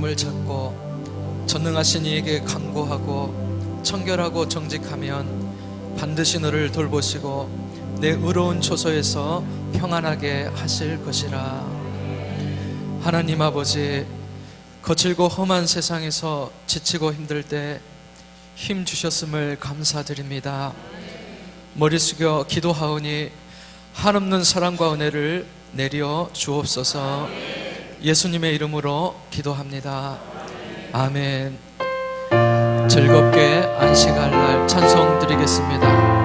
하나님을 찾고 전능하신 이에게 간구하고 청결하고 정직하면 반드시 너를 돌보시고 내 의로운 초소에서 평안하게 하실 것이라. 하나님 아버지, 거칠고 험한 세상에서 지치고 힘들 때 힘 주셨음을 감사드립니다. 머리 숙여 기도하오니 한없는 사랑과 은혜를 내려 주옵소서. 예수님의 이름으로 기도합니다. 아멘. 즐겁게 안식할 날 찬송 드리겠습니다.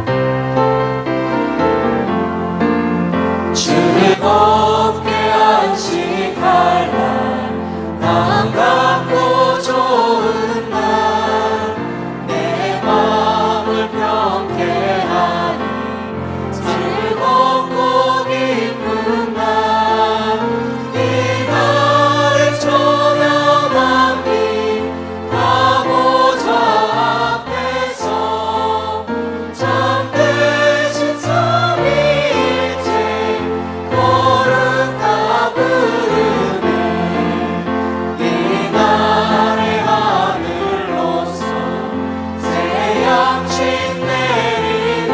즐겁게 안식할 날, 반갑고 좋은 날, 내 마음을 평쾌하니 즐겁고 기쁜 날, 이 날을 초려하니 가보자 앞에서 잠드신 삼위일체 거룩하 부르네. 이 날의 하늘로서 새 양식 내리네.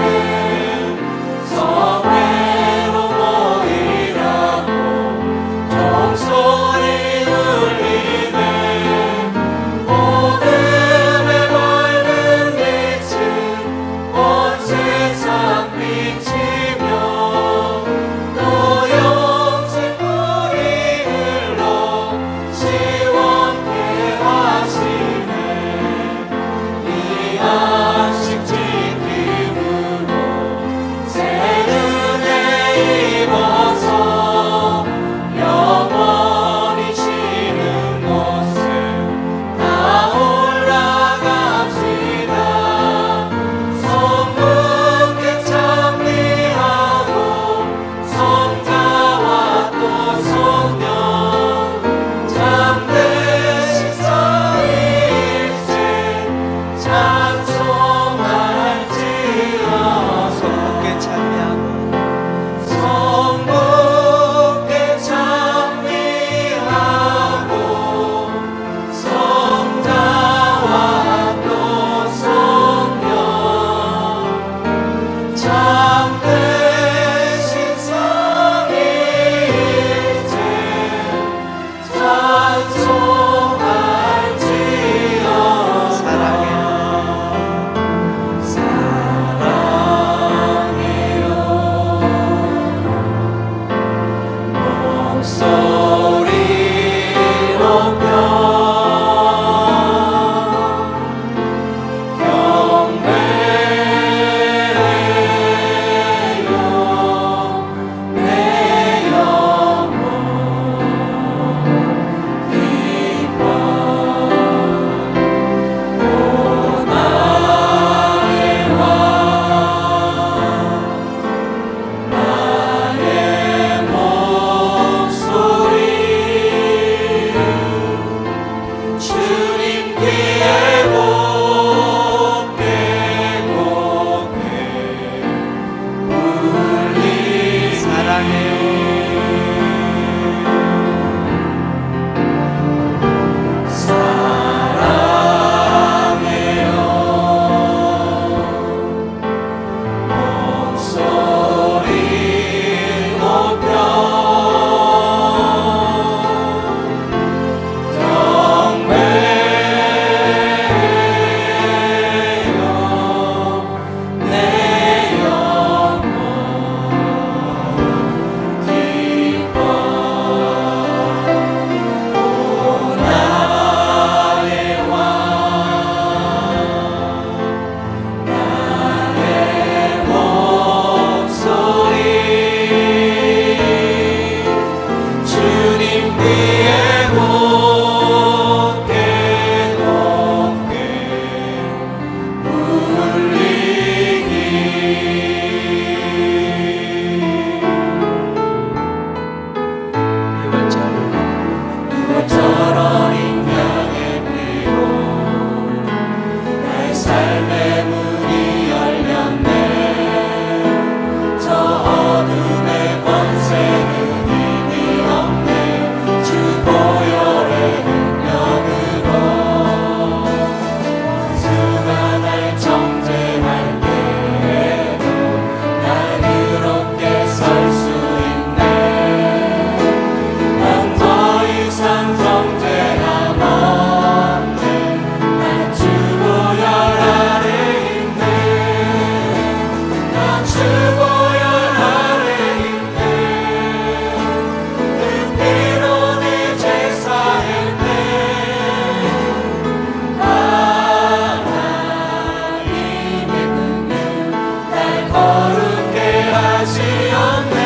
다시 없네.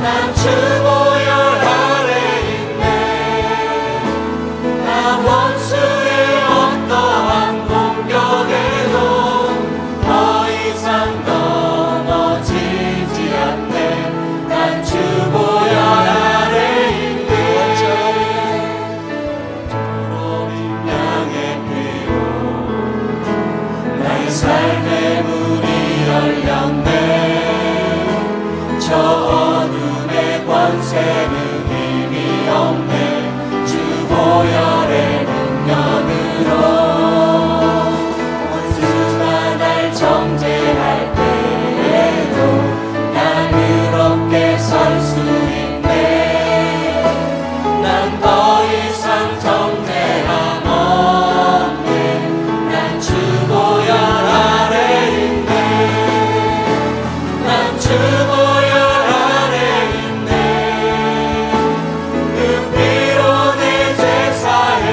난 주보혈 아래 있네. 나 원수의 어떠한 공격에도 더 이상 넘어지지 않네. 난 주보혈 아래 있네. 어린 양의 피로 나의 삶의 문이 열렸네. 저 어둠의 권세는 힘이 없네. 주 보혈의 능력으로 원수가 날 정죄할 때에도 난 의롭게 설 수 있네. 난 더 이상 정죄함 없네. 난 주 보혈 아래 있네. 난 주 보혈 아래 있네. 그 피로 내 죄 사해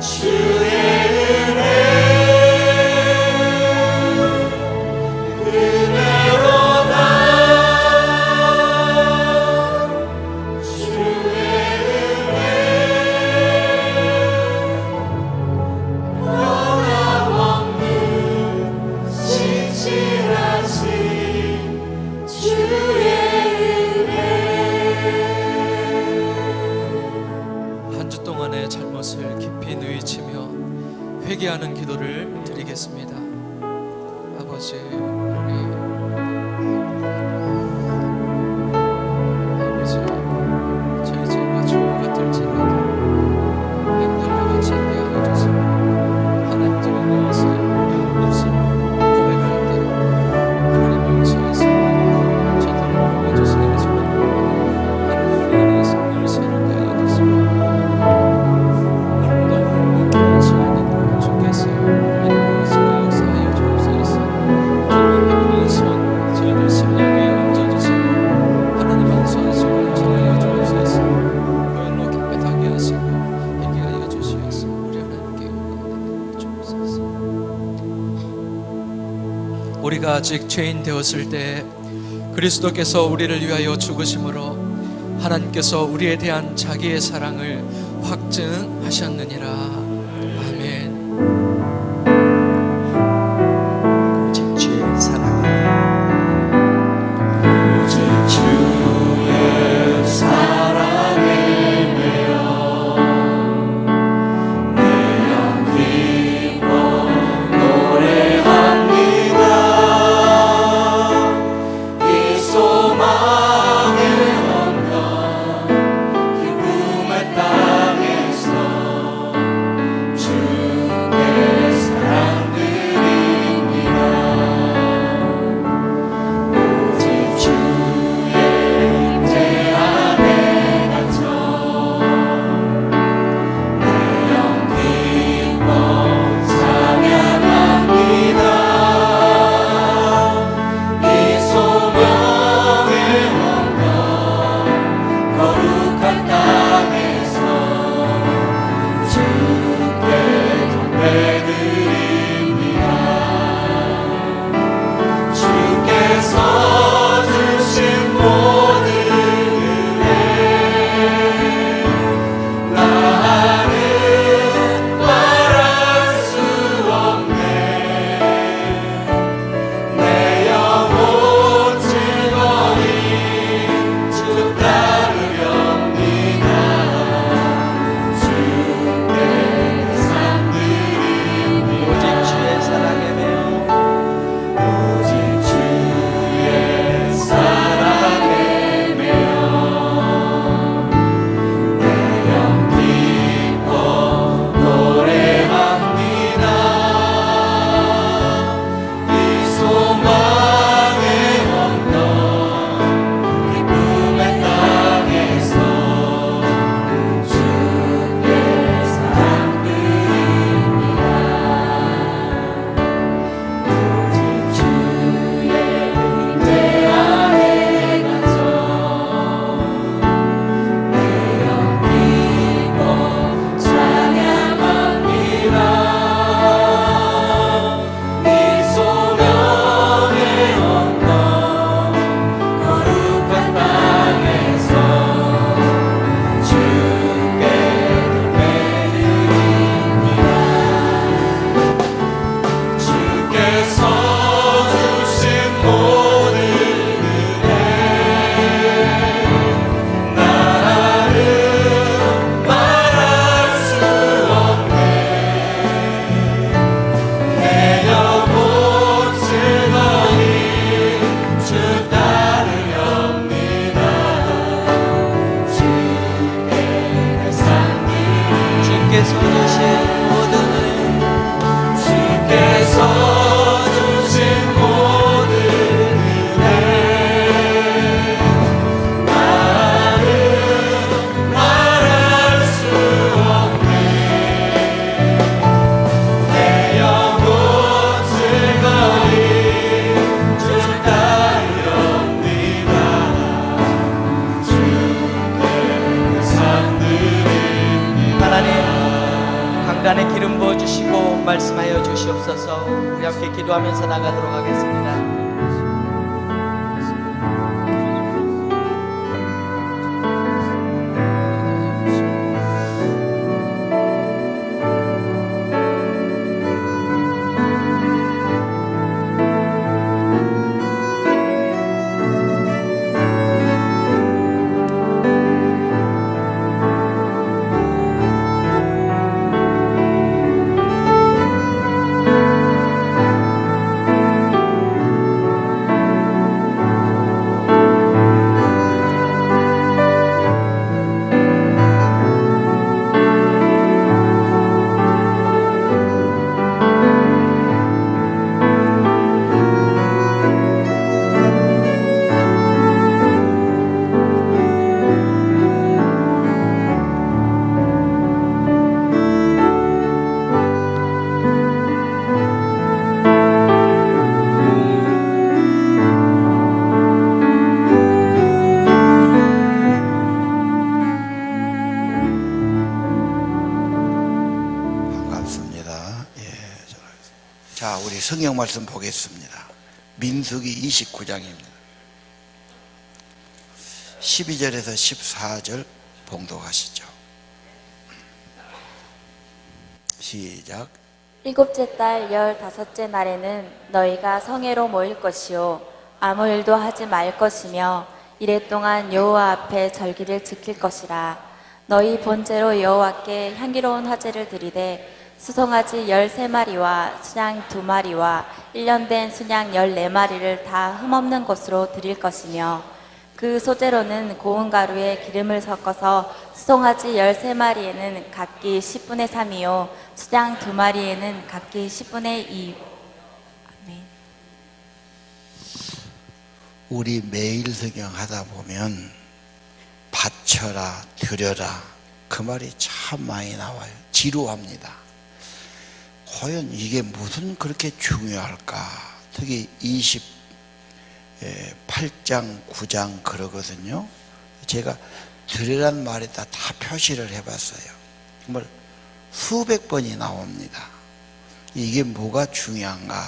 주의 은혜로다 주의 은혜 변함없는 신실하신 주의 한 주 동안의 잘못을 깊이 뉘우치며 회개하는 기도를 드리겠습니다. 아버지, 저희 죄가 주고 같을지라도 행동과 같이 회개하여 주시고 하나님께로 모아서 없음을 고백할 때로 하나님 용서해서 저들을 먹어주시는 소원을 하나님 안에서 늘 새롭게 하여 주시고 아름다운 행복한 시간을 주께서 인도하시고 역사하여 주옵소서. 주님의 빛나는 손 저희들 심령에 얹어주시고 하나님 안수하시고 인정하여 주옵소서. 보혈로 깨끗하게 하시고 회개하여 주시옵소서. 우리 하나님께 영광 주옵소서. 우리가 아직 죄인 되었을 때 그리스도께서 우리를 위하여 죽으심으로 하나님께서 우리에 대한 자기의 사랑을 확증하셨느니라. 아멘. 오직 주의 사랑을 오직 주의 사랑에 매여 내 영 기뻐 노래합니다. 이 소망의 언덕 기쁨의 땅에서 주께 사랑드립니다. 오직 주의 임재 안에 갇혀 내 영 기뻐 찬양합니다. 이 소망의 언덕 거룩한 땅에서 주께 경배드립니다. 주께서 주신 모든 은혜 나는 말할 수 없네. 내 영혼 즐거이 주 따르렵니다. 주께 상드립니다. 오직 주의 사랑에 매여 오직 주의 사랑에 매여 내 영 기뻐 노래합니다. 이 소망의 언덕 기쁨의 땅에서 주께 사랑드립니다. 오직 주의 임재 안에 갇혀 내 영 기뻐 찬양합니다. 이 소명의 언덕 거룩한 땅에서 주께 경배드립니다. 주께서 주신 모든 은혜 나는 말할 수 없네. 내 영혼 즐거이 주 따르렵니다. 주께 상드립니다. 주께서 주신 모든 은혜 주께서 주신 모든 은혜 나는 말할 수 없네. 내 영혼 즐거이 주 따르렵니다. 주께 상드립니다. 하나님 왕관에 기름 부어주시고 말씀하여 주시옵소서. 우리 함께 기도하면서 나가도록 하겠습니다. 자, 우리 성경 말씀 보겠습니다. 민수기 29장입니다. 12절에서 14절 봉독하시죠. 시작. 일곱째 달 15째 날에는 너희가 성회로 모일 것이요 아무 일도 하지 말 것이며 이래 동안 여호와 앞에 절기를 지킬 것이라. 너희 번제로 여호와께 향기로운 화제를 드리되 수송아지 13마리와 순양 2마리와 1년 된 순양 14마리를 다 흠없는 것으로 드릴 것이며 그 소재로는 고운 가루에 기름을 섞어서 수송아지 13마리에는 각기 10분의 3이요 순양 2마리에는 각기 10분의 2. 아멘. 우리 매일 성경 하다 보면 바쳐라 드려라 그 말이 참 많이 나와요. 지루합니다. 과연 이게 무슨 그렇게 중요할까? 특히 28장 9장 그러거든요. 제가 드리란 말에다 다 표시를 해봤어요. 정말 수백 번이 나옵니다. 이게 뭐가 중요한가?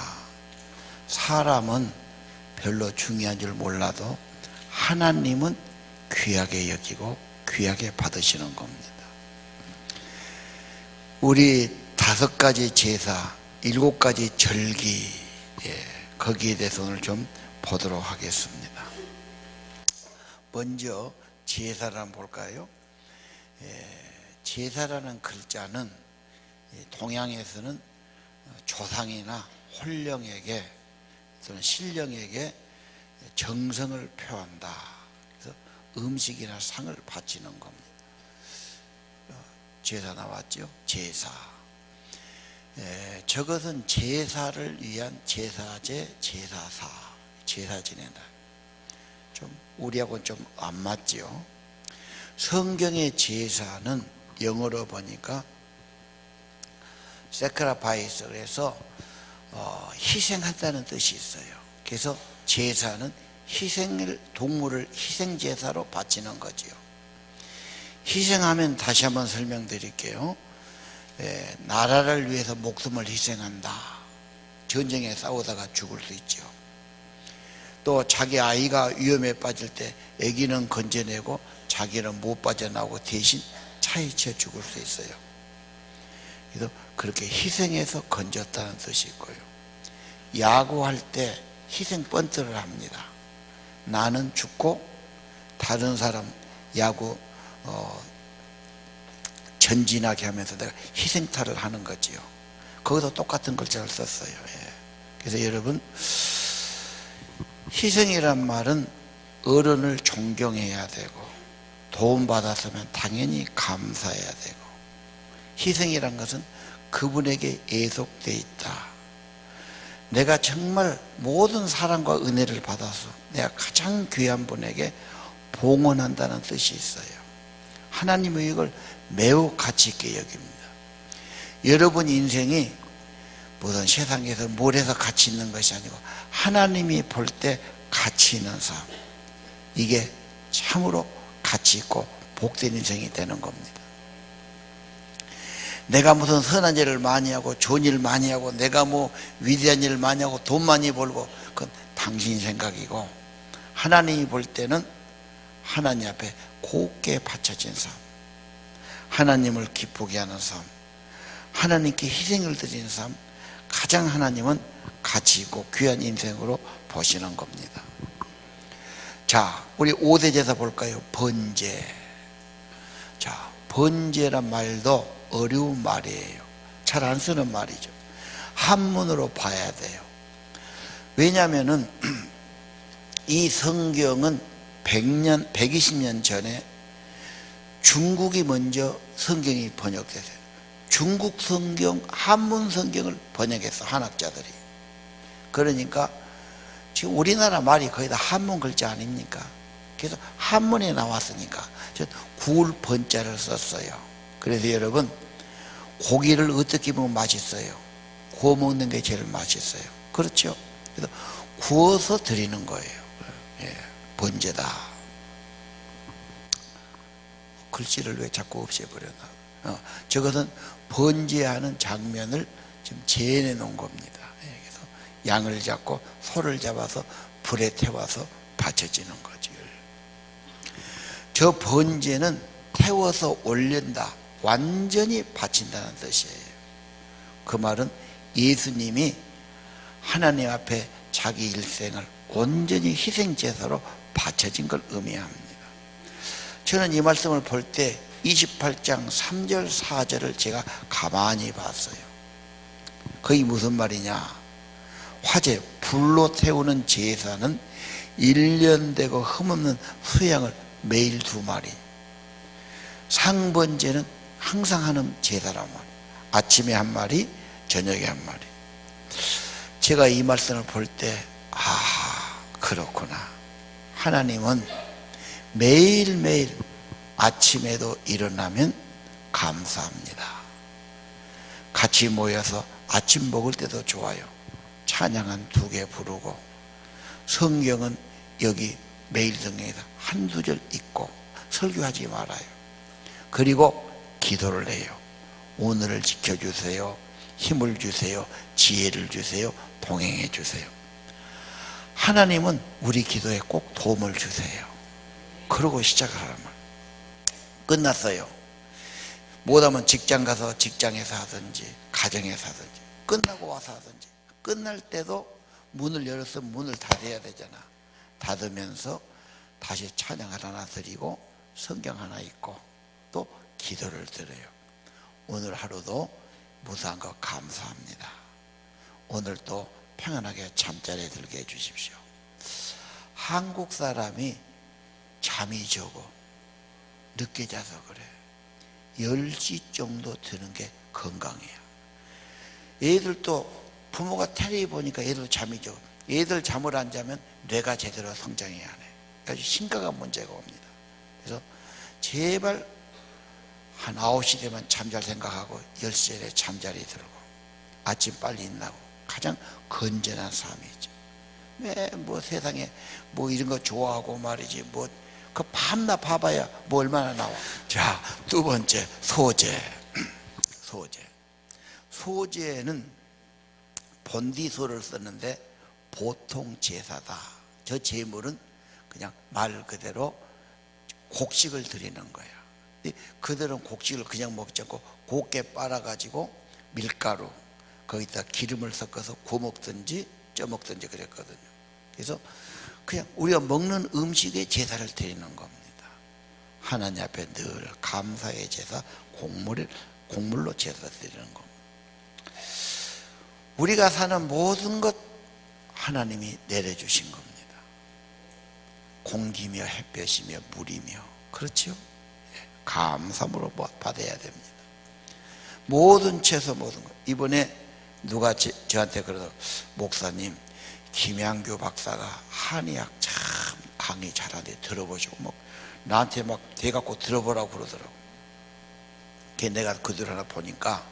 사람은 별로 중요한 줄 몰라도 하나님은 귀하게 여기고 귀하게 받으시는 겁니다. 우리 5가지 제사, 7가지 절기, 거기에 대해서 오늘 좀 보도록 하겠습니다. 먼저 제사를 한번 볼까요? 제사라는 글자는 동양에서는 조상이나 홀령에게 또는 신령에게 정성을 표한다. 그래서 음식이나 상을 바치는 겁니다. 제사 나왔죠? 제사. 저것은 제사를 위한 제사제, 제사사, 제사 지낸다. 좀 우리하고는 좀 안 맞죠. 성경의 제사는 영어로 보니까 sacrifice, 그래서 희생한다는 뜻이 있어요. 그래서 제사는 동물을 희생 제사로 바치는 거지요. 희생하면 다시 한번 설명드릴게요. 나라를 위해서 목숨을 희생한다. 전쟁에 싸우다가 죽을 수 있죠. 또 자기 아이가 위험에 빠질 때 아기는 건져내고 자기는 못 빠져나오고 대신 차에 치여 죽을 수 있어요. 그래서 그렇게 희생해서 건졌다는 뜻이 있고요. 야구할 때 희생 번트를 합니다. 나는 죽고 다른 사람 야구 전진하게 하면서 내가 희생타를 하는 거지요. 거기서 똑같은 글자를 썼어요. 그래서 여러분, 희생이란 말은 어른을 존경해야 되고 도움받았으면 당연히 감사해야 되고, 희생이란 것은 그분에게 애속되어 있다. 내가 정말 모든 사랑과 은혜를 받아서 내가 가장 귀한 분에게 봉헌한다는 뜻이 있어요. 하나님은 이걸 매우 가치 있게 여깁니다. 여러분 인생이 무슨 세상에서 뭘 해서 가치 있는 것이 아니고 하나님이 볼 때 가치 있는 삶, 이게 참으로 가치 있고 복된 인생이 되는 겁니다. 내가 무슨 선한 일을 많이 하고 좋은 일 많이 하고 내가 뭐 위대한 일을 많이 하고 돈 많이 벌고 그건 당신 생각이고, 하나님이 볼 때는 하나님 앞에 곱게 바쳐진 삶, 하나님을 기쁘게 하는 삶, 하나님께 희생을 드리는 삶, 가장 하나님은 가치 있고 귀한 인생으로 보시는 겁니다. 자, 우리 5대 제사 볼까요? 번제. 자, 번제란 말도 어려운 말이에요. 잘 안 쓰는 말이죠. 한문으로 봐야 돼요. 왜냐하면은 이 성경은 120년 전에 중국이 먼저 성경이 번역됐어요. 중국 성경, 한문 성경을 번역했어, 한학자들이. 그러니까 지금 우리나라 말이 거의 다 한문 글자 아닙니까? 그래서 한문에 나왔으니까 구울 번자를 썼어요. 그래서 여러분, 고기를 어떻게 보면 맛있어요? 구워 먹는 게 제일 맛있어요. 그렇죠? 그래서 구워서 드리는 거예요. 예, 번제다. 글씨를 왜 자꾸 없애버렸나? 저것은 번제하는 장면을 지금 재현해 놓은 겁니다. 예, 그래서 양을 잡고 소를 잡아서 불에 태워서 바쳐지는 거죠. 저 번제는 태워서 올린다, 완전히 바친다는 뜻이에요. 그 말은 예수님이 하나님 앞에 자기 일생을 온전히 희생제사로 바쳐진 걸 의미합니다. 저는 이 말씀을 볼 때 28장 3절 4절을 제가 가만히 봤어요. 그게 무슨 말이냐? 화재, 불로 태우는 제사는 1년 되고 흠없는 수양을 매일 2마리, 상번제는 항상 하는 제사란 말이에요. 아침에 1마리, 저녁에 1마리. 제가 이 말씀을 볼 때, 그렇구나. 하나님은 매일매일 아침에도 일어나면 감사합니다. 같이 모여서 아침 먹을 때도 좋아요. 찬양한 2개 부르고, 성경은 여기 매일 성경에다 1-2절 읽고 설교하지 말아요. 그리고 기도를 해요. 오늘을 지켜주세요. 힘을 주세요. 지혜를 주세요. 동행해 주세요. 하나님은 우리 기도에 꼭 도움을 주세요. 그러고 시작하란 말. 끝났어요. 못하면 직장 가서 직장에서 하든지 가정에서 하든지, 끝나고 와서 하든지, 끝날 때도 문을 열었으면 문을 닫아야 되잖아. 닫으면서 다시 찬양을 하나 드리고 성경 하나 읽고 또 기도를 드려요. 오늘 하루도 무사한 것 감사합니다. 오늘 또 평안하게 잠자리에 들게 해주십시오. 한국 사람이 잠이 적어. 늦게 자서 그래. 10시 정도 드는 게 건강이야. 애들도 부모가 텔레비 보니까 애들 잠이 적어. 애들 잠을 안 자면 뇌가 제대로 성장이 안 해. 아주 심각한 문제가 옵니다. 그래서 제발 한 9시 되면 잠잘 생각하고 10시에 잠자리 들고 아침 빨리 일어나고 가장 건전한 삶이죠. 왜 뭐 세상에 뭐 이런 거 좋아하고 말이지, 뭐 그 밤낮 봐봐야 뭐 얼마나 나와. 자, 2번째, 소제. 소제는 본디소를 썼는데 보통 제사다. 저 제물은 그냥 말 그대로 곡식을 드리는 거야. 그들은 곡식을 그냥 먹지 않고 곱게 빨아가지고 밀가루 거기다 기름을 섞어서 구워 먹든지 쪄 먹든지 그랬거든요. 그래서 그냥 우리가 먹는 음식에 제사를 드리는 겁니다. 하나님 앞에 늘 감사의 제사, 곡물로 제사 드리는 겁니다. 우리가 사는 모든 것 하나님이 내려주신 겁니다. 공기며 햇볕이며 물이며, 그렇죠? 감사함으로 받아야 됩니다. 모든 채소, 모든 것. 이번에 누가 저한테 그러더라고요. 목사님, 김양규 박사가 한의학 참 강의 잘하는데 들어보시고, 뭐 나한테 막 대갖고 들어보라고 그러더라고요. 그래서 내가 그들 하나 보니까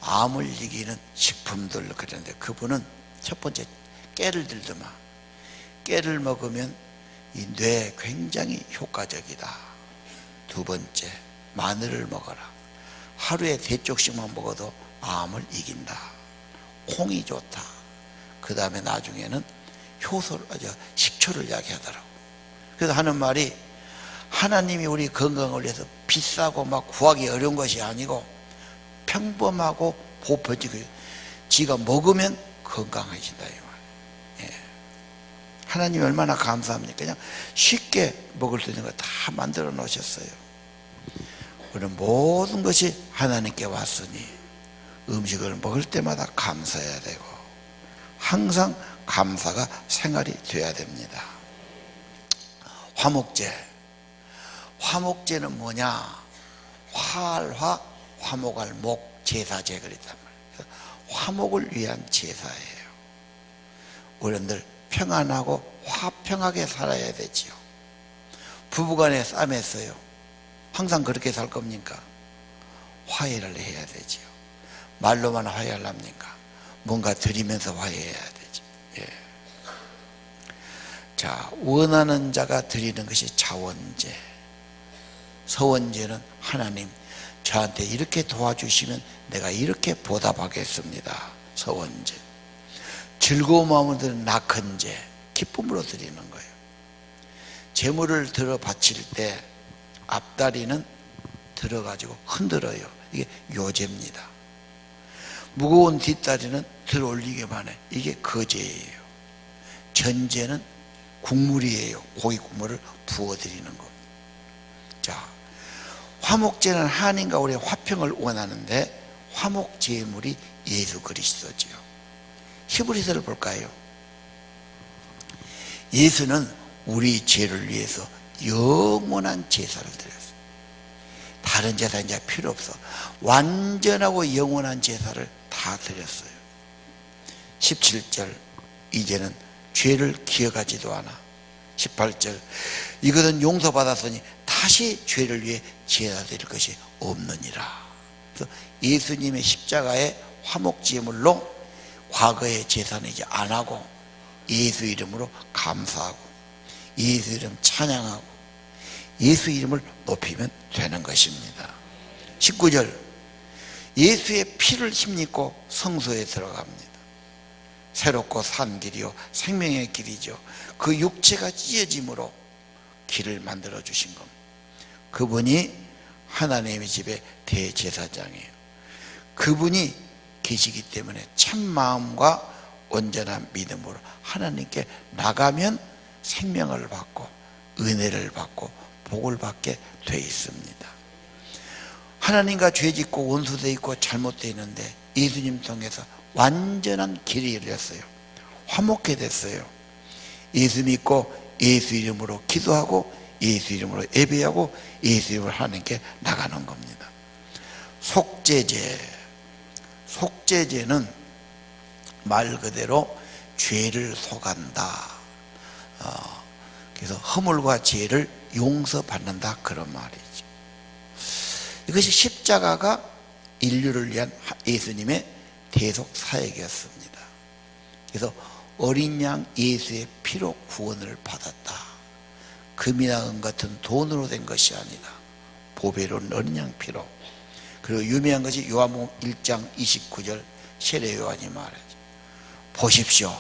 암을 이기는 식품들 그랬는데, 그분은 첫 번째 깨를 들더만. 깨를 먹으면 이 뇌에 굉장히 효과적이다. 2번째, 마늘을 먹어라. 하루에 3쪽씩만 먹어도 암을 이긴다. 콩이 좋다. 그 다음에 나중에는 식초를 이야기하더라고. 그래서 하는 말이, 하나님이 우리 건강을 위해서 비싸고 막 구하기 어려운 것이 아니고 평범하고 보편적이고 지가 먹으면 건강해진다 이 말. 예. 하나님이 얼마나 감사합니까? 그냥 쉽게 먹을 수 있는 거 다 만들어 놓으셨어요. 우리는 모든 것이 하나님께 왔으니 음식을 먹을 때마다 감사해야 되고 항상 감사가 생활이 되어야 됩니다. 화목제는 뭐냐? 화할화 화목할 목 제사제 그랬단 말이에요. 화목을 위한 제사예요. 우리는 늘 평안하고 화평하게 살아야 되지요. 부부간에 싸움했어요. 항상 그렇게 살 겁니까? 화해를 해야 되지요. 말로만 화해를 합니까? 뭔가 드리면서 화해해야 되죠. 예. 자, 원하는 자가 드리는 것이 자원제. 서원제는 하나님 저한테 이렇게 도와주시면 내가 이렇게 보답하겠습니다. 서원제. 즐거운 마음으로 드리는 낙헌제, 기쁨으로 드리는 거예요. 재물을 들어 바칠 때 앞다리는 들어가지고 흔들어요. 이게 요제입니다. 무거운 뒷다리는 들어 올리기만 해. 이게 거제예요. 전제는 국물이에요. 고기 국물을 부어드리는 겁니다. 자, 화목제는 하나님과 우리의 화평을 원하는데 화목제물이 예수 그리스도지요. 히브리서를 볼까요? 예수는 우리 죄를 위해서 영원한 제사를 드렸어요. 다른 제사 이제 필요 없어. 완전하고 영원한 제사를 다 드렸어요. 17절 이제는 죄를 기억하지도 않아. 18절 이것은 용서받았으니 다시 죄를 위해 제사 드릴 것이 없느니라. 그래서 예수님의 십자가의 화목제물로 과거의 제사는 이제 안 하고 예수 이름으로 감사하고 예수 이름 찬양하고 예수 이름을 높이면 되는 것입니다. 19절 예수의 피를 힘입고 성소에 들어갑니다. 새롭고 산 길이요 생명의 길이죠. 그 육체가 찢어짐으로 길을 만들어 주신 겁니다. 그분이 하나님의 집의 대제사장이에요. 그분이 계시기 때문에 참 마음과 온전한 믿음으로 하나님께 나가면 생명을 받고 은혜를 받고 복을 받게 돼 있습니다. 하나님과 죄짓고 원수되어 있고 잘못되어 있는데 예수님 통해서 완전한 길이 열렸어요. 화목해 됐어요. 예수 믿고 예수 이름으로 기도하고 예수 이름으로 예배하고 예수 이름으로 하나님께 나가는 겁니다. 속죄제는 말 그대로 죄를 속한다. 그래서 허물과 죄를 용서받는다 그런 말이죠. 이것이 십자가가 인류를 위한 예수님의 대속 사역이었습니다. 그래서 어린 양 예수의 피로 구원을 받았다. 금이나 은 같은 돈으로 된 것이 아니다. 보배로운 어린 양 피로. 그리고 유명한 것이 요한복음 1장 29절 세례 요한이 말하죠. 보십시오.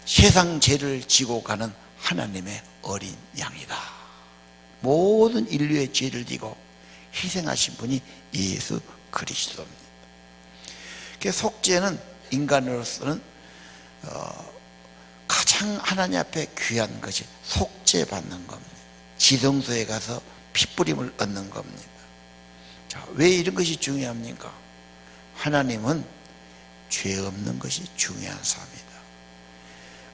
세상 죄를 지고 가는 하나님의 어린 양이다. 모든 인류의 죄를 지고 희생하신 분이 예수 그리스도입니다. 속죄는 인간으로서는 가장 하나님 앞에 귀한 것이 속죄받는 겁니다. 지성소에 가서 핏부림을 얻는 겁니다. 자, 왜 이런 것이 중요합니까? 하나님은 죄 없는 것이 중요한 삶이다.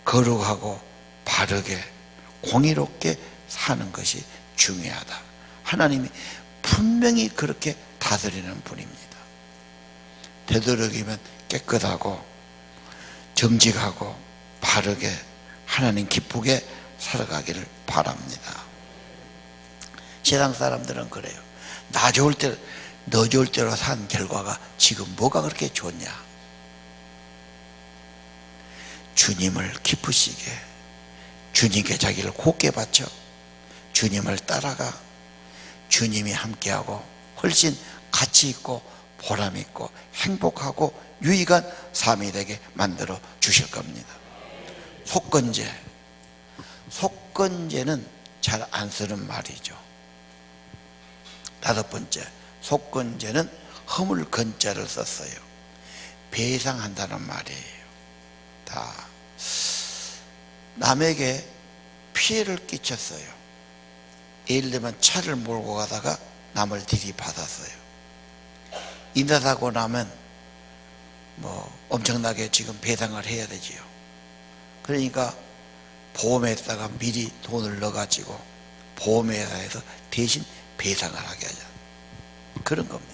거룩하고 바르게 공의롭게 사는 것이 중요하다. 하나님이 분명히 그렇게 다스리는 분입니다. 되도록이면 깨끗하고 정직하고 바르게 하나님 기쁘게 살아가기를 바랍니다. 세상 사람들은 그래요. 나 좋을 때, 너 좋을 때로 산 결과가 지금 뭐가 그렇게 좋냐? 주님을 기쁘시게, 주님께 자기를 곱게 바쳐 주님을 따라가 주님이 함께하고 훨씬 가치 있고 보람 있고 행복하고 유익한 삶이 되게 만들어 주실 겁니다. 속건제. 속건제는 잘 안 쓰는 말이죠. 5번째, 속건제는 허물 건자를 썼어요. 배상한다는 말이에요. 다 남에게 피해를 끼쳤어요. 예를 들면 차를 몰고 가다가 남을 들이받았어요. 인사사고 나면 엄청나게 지금 배상을 해야 되지요. 그러니까 보험에다가 미리 돈을 넣어가지고 보험회사에서 대신 배상을 하게 하자. 그런 겁니다.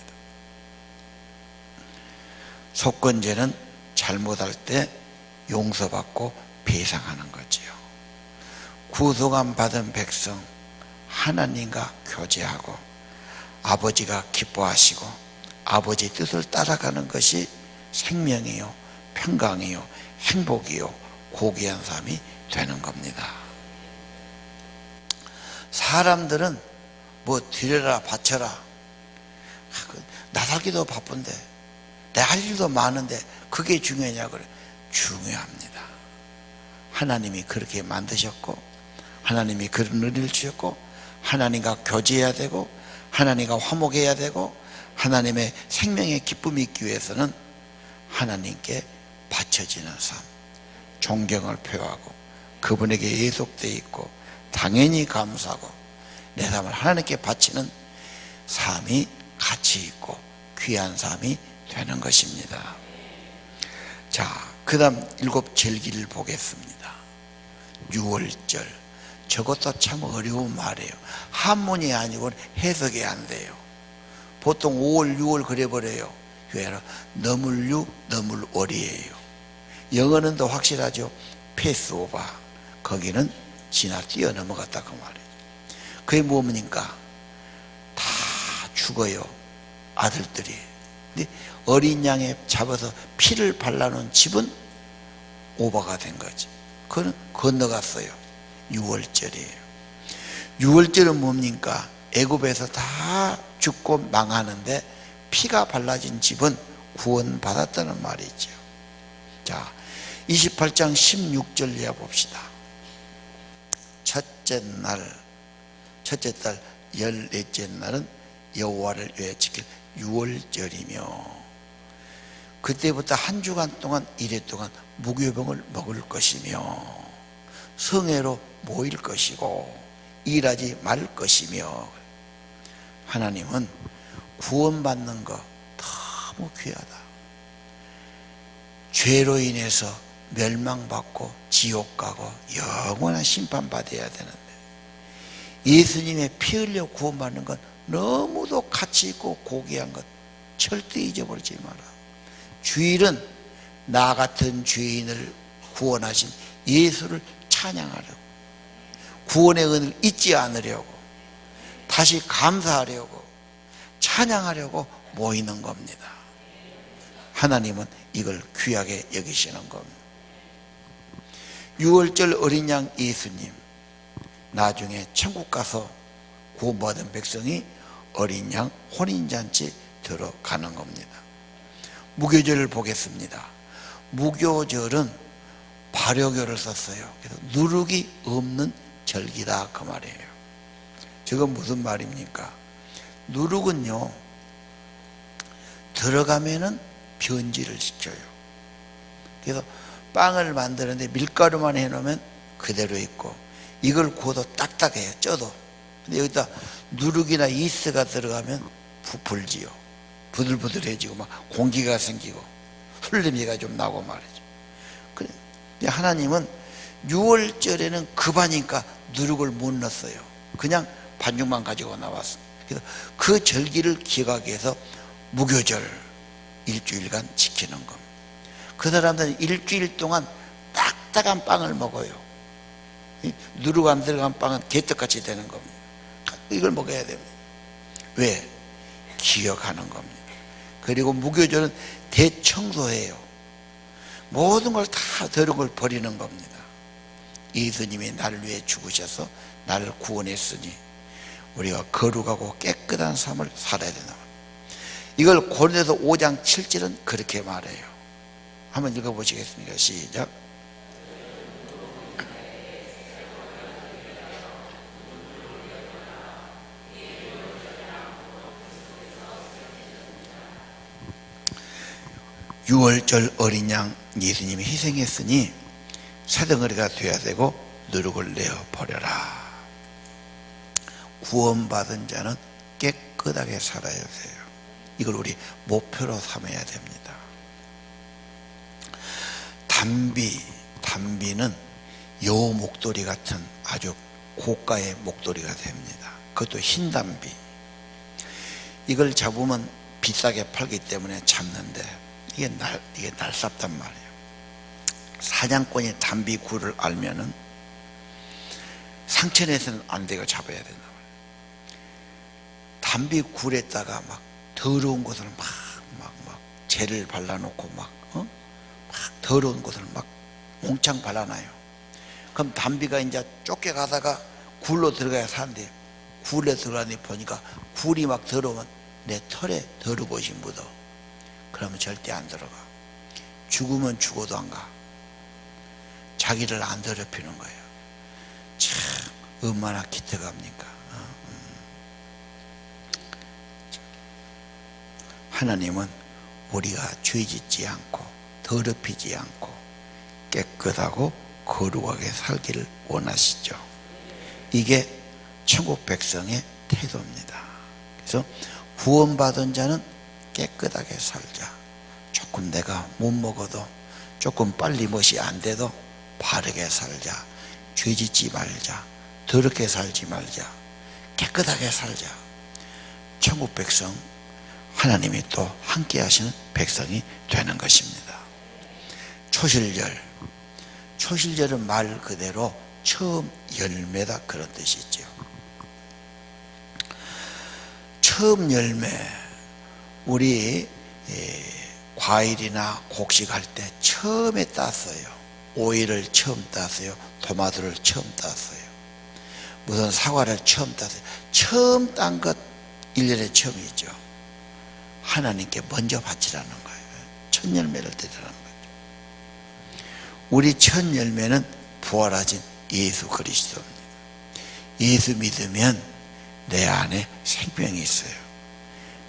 속건제는 잘못할 때 용서받고 배상하는 거지요. 구속함 받은 백성 하나님과 교제하고 아버지가 기뻐하시고 아버지 뜻을 따라가는 것이 생명이요 평강이요 행복이요 고귀한 삶이 되는 겁니다. 사람들은 드려라 바쳐라, 나 살기도 바쁜데 내 할 일도 많은데 그게 중요하냐 그래. 중요합니다. 하나님이 그렇게 만드셨고 하나님이 그런 의리를 주셨고 하나님과 교제해야 되고 하나님과 화목해야 되고 하나님의 생명의 기쁨이 있기 위해서는 하나님께 바쳐지는 삶, 존경을 표하고 그분에게 예속되어 있고 당연히 감사하고 내 삶을 하나님께 바치는 삶이 가치 있고 귀한 삶이 되는 것입니다. 자, 그 다음 7절기를 보겠습니다. 유월절. 저것도 참 어려운 말이에요. 한문이 아니고는 해석이 안 돼요. 보통 5월, 6월 그래버려요. 왜? 너물유, 너물월이에요. 영어는 더 확실하죠. 패스오버. 거기는 지나 뛰어넘어갔다 그 말이에요. 그게 뭡니까? 다 죽어요. 아들들이. 근데 어린 양에 잡아서 피를 발라놓은 집은 오버가 된 거지. 그건 건너갔어요. 6월절이에요. 6월절은 뭡니까? 애굽에서 다 죽고 망하는데 피가 발라진 집은 구원받았다는 말이죠. 자, 28장 16절 이하 봅시다. 첫째 달 14째 날은 여호와를 위해 지킬 유월절이며 그때부터 한 주간 동안 이래 동안 무교병을 먹을 것이며 성회로 모일 것이고 일하지 말 것이며 하나님은 구원받는 거 너무 귀하다. 죄로 인해서 멸망받고 지옥 가고 영원한 심판받아야 되는데 예수님의 피 흘려 구원받는 건 너무도 가치 있고 고귀한 것 절대 잊어버리지 마라. 주일은 나 같은 죄인을 구원하신 예수를 찬양하려고, 구원의 은혜를 잊지 않으려고, 다시 감사하려고, 찬양하려고 모이는 겁니다. 하나님은 이걸 귀하게 여기시는 겁니다. 6월절 어린 양 예수님, 나중에 천국 가서 구원받은 백성이 어린 양 혼인잔치 들어가는 겁니다. 무교절을 보겠습니다. 무교절은 발효교를 썼어요. 그래서 누룩이 없는 절기다 그 말이에요. 저건 무슨 말입니까? 누룩은요 들어가면은 변질을 시켜요. 그래서 빵을 만드는데 밀가루만 해놓으면 그대로 있고 이걸 구워도 딱딱해요. 쪄도. 근데 여기다 누룩이나 이스트가 들어가면 부풀지요. 부들부들해지고 막 공기가 생기고 술 냄새가 좀 나고 말이죠. 근데 하나님은 6월절에는 급하니까 누룩을 못 넣었어요. 그냥 반죽만 가지고 나왔습니다. 그래서 그 절기를 기억하기 위해서 무교절 일주일간 지키는 겁니다. 그 사람들은 일주일 동안 딱딱한 빵을 먹어요. 누룩 안 들어간 빵은 개떡같이 되는 겁니다. 이걸 먹어야 됩니다. 왜? 기억하는 겁니다. 그리고 무교절은 대청소해요. 모든 걸 다 더러운 걸 버리는 겁니다. 예수님이 나를 위해 죽으셔서 나를 구원했으니 우리가 거룩하고 깨끗한 삶을 살아야 된다. 이걸 고린도서 5장 7절은 그렇게 말해요. 한번 읽어보시겠습니까? 시작. 유월절 어린 양 예수님이 희생했으니 새덩어리가 되어야 되고 누룩을 내어 버려라. 구원받은 자는 깨끗하게 살아야 돼요. 이걸 우리 목표로 삼아야 됩니다. 담비는 여우 목도리 같은 아주 고가의 목도리가 됩니다. 그것도 흰 담비. 이걸 잡으면 비싸게 팔기 때문에 잡는데 이게 날쌔단 말이에요. 사냥꾼이 담비 굴을 알면은 상처내서는 안 되고 잡아야 된다 말이에요. 담비 굴에다가 막 더러운 것을 막 재를 발라놓고 막 더러운 것을 막 몽창 발라놔요. 그럼 담비가 이제 쫓겨가다가 굴로 들어가야 사는데 굴에 들어가니 보니까 굴이 막 더러우면 내 털에 더러워진 묻어. 그러면 절대 안 들어가. 죽으면 죽어도 안 가. 자기를 안 더럽히는 거예요. 참 얼마나 기특합니까? 하나님은 우리가 죄짓지 않고 더럽히지 않고 깨끗하고 거룩하게 살기를 원하시죠. 이게 천국 백성의 태도입니다. 그래서 구원받은 자는 깨끗하게 살자. 조금 내가 못 먹어도 조금 빨리 멋이 안 돼도 바르게 살자. 죄짓지 말자. 더럽게 살지 말자. 깨끗하게 살자. 천국 백성, 하나님이 또 함께 하시는 백성이 되는 것입니다. 초실절은 말 그대로 처음 열매다 그런 뜻이죠. 처음 열매, 우리 과일이나 곡식할 때 처음에 땄어요. 오이를 처음 땄어요. 토마토를 처음 땄어요. 무슨 사과를 처음 땄어요. 처음 딴 것 1년에 처음이죠. 하나님께 먼저 바치라는 거예요. 첫 열매를 드리라는 거죠. 우리 첫 열매는 부활하신 예수 그리스도입니다. 예수 믿으면 내 안에 생명이 있어요.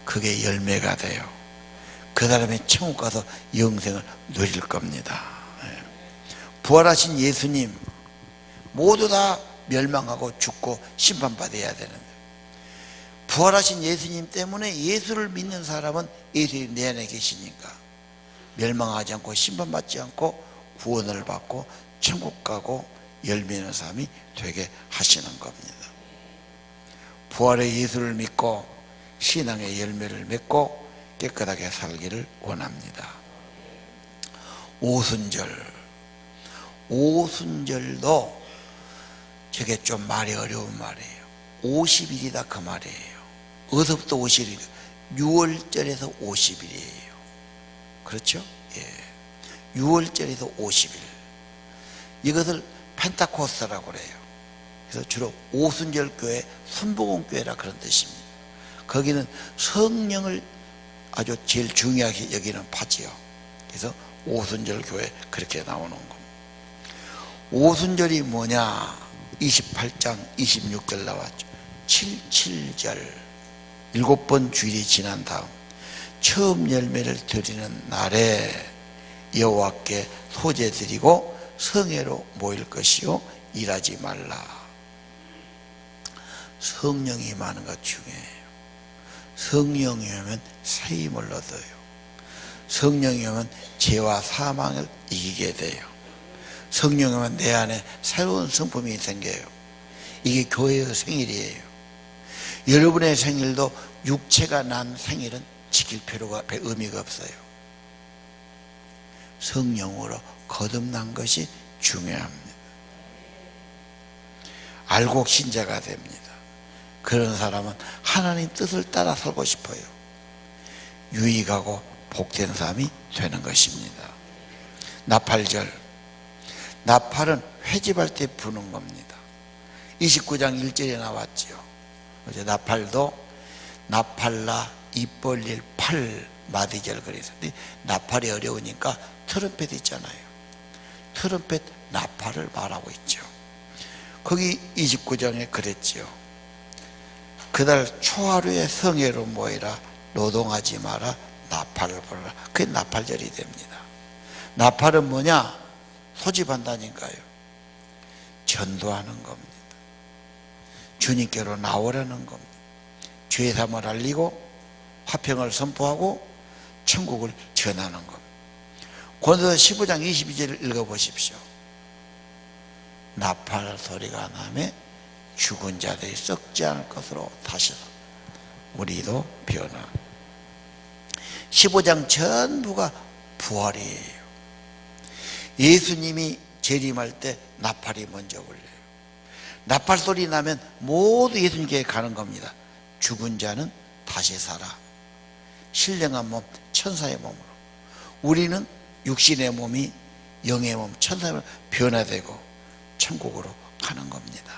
그게 열매가 돼요. 그 다음에 천국 가서 영생을 누릴 겁니다. 부활하신 예수님 모두 다 멸망하고 죽고 심판받아야 되는데, 부활하신 예수님 때문에 예수를 믿는 사람은 예수님이 내 안에 계시니까 멸망하지 않고 심판받지 않고 구원을 받고 천국 가고 열매는 삶이 되게 하시는 겁니다. 부활의 예수를 믿고 신앙의 열매를 맺고 깨끗하게 살기를 원합니다. 오순절도 저게 좀 말이 어려운 말이에요. 50일이다 그 말이에요. 어디서부터 50일? 6월절에서 50일이에요. 그렇죠? 예. 6월절에서 50일. 이것을 펜타코스트라고 그래요. 그래서 주로 오순절 교회, 순복음 교회라 그런 뜻입니다. 거기는 성령을 아주 제일 중요하게 여기는 파지요. 그래서 오순절 교회 그렇게 나오는 겁니다. 오순절이 뭐냐? 28장 26절 나왔죠. 77절 7번 주일이 지난 다음 처음 열매를 드리는 날에 여호와께 소제 드리고 성회로 모일 것이요 일하지 말라. 성령이 임하는 것 중요해요. 성령이 오면 새 힘을 얻어요. 성령이 오면 죄와 사망을 이기게 돼요. 성령이 오면 내 안에 새로운 성품이 생겨요. 이게 교회의 생일이에요. 여러분의 생일도 육체가 난 생일은 지킬 필요가 의미가 없어요. 성령으로 거듭난 것이 중요합니다. 알곡 신자가 됩니다. 그런 사람은 하나님 뜻을 따라 살고 싶어요. 유익하고 복된 삶이 되는 것입니다. 나팔절, 나팔은 회집할 때 부는 겁니다. 29장 1절에 나왔지요. 어제 나팔도 나팔라 입 벌릴 팔 마디절 그랬는데 나팔이 어려우니까 트럼펫 있잖아요. 트럼펫 나팔을 말하고 있죠. 거기 29장에 그랬지요. 그날 초하루에 성회로 모이라 노동하지 마라 나팔을 불어라. 그게 나팔절이 됩니다. 나팔은 뭐냐? 소집한다니까요. 전도하는 겁니다. 주님께로 나오라는 겁니다. 죄사함을 알리고 화평을 선포하고 천국을 전하는 겁니다. 고린도서 15장 22절을 읽어보십시오. 나팔 소리가 나매 죽은 자들이 썩지 않을 것으로 다시 우리도 변화. 15장 전부가 부활이에요. 예수님이 재림할 때 나팔이 먼저 울려요. 나팔 소리 나면 모두 예수님께 가는 겁니다. 죽은 자는 다시 살아 신령한 몸 천사의 몸으로, 우리는 육신의 몸이 영의 몸 천사의 몸으로 변화되고 천국으로 가는 겁니다.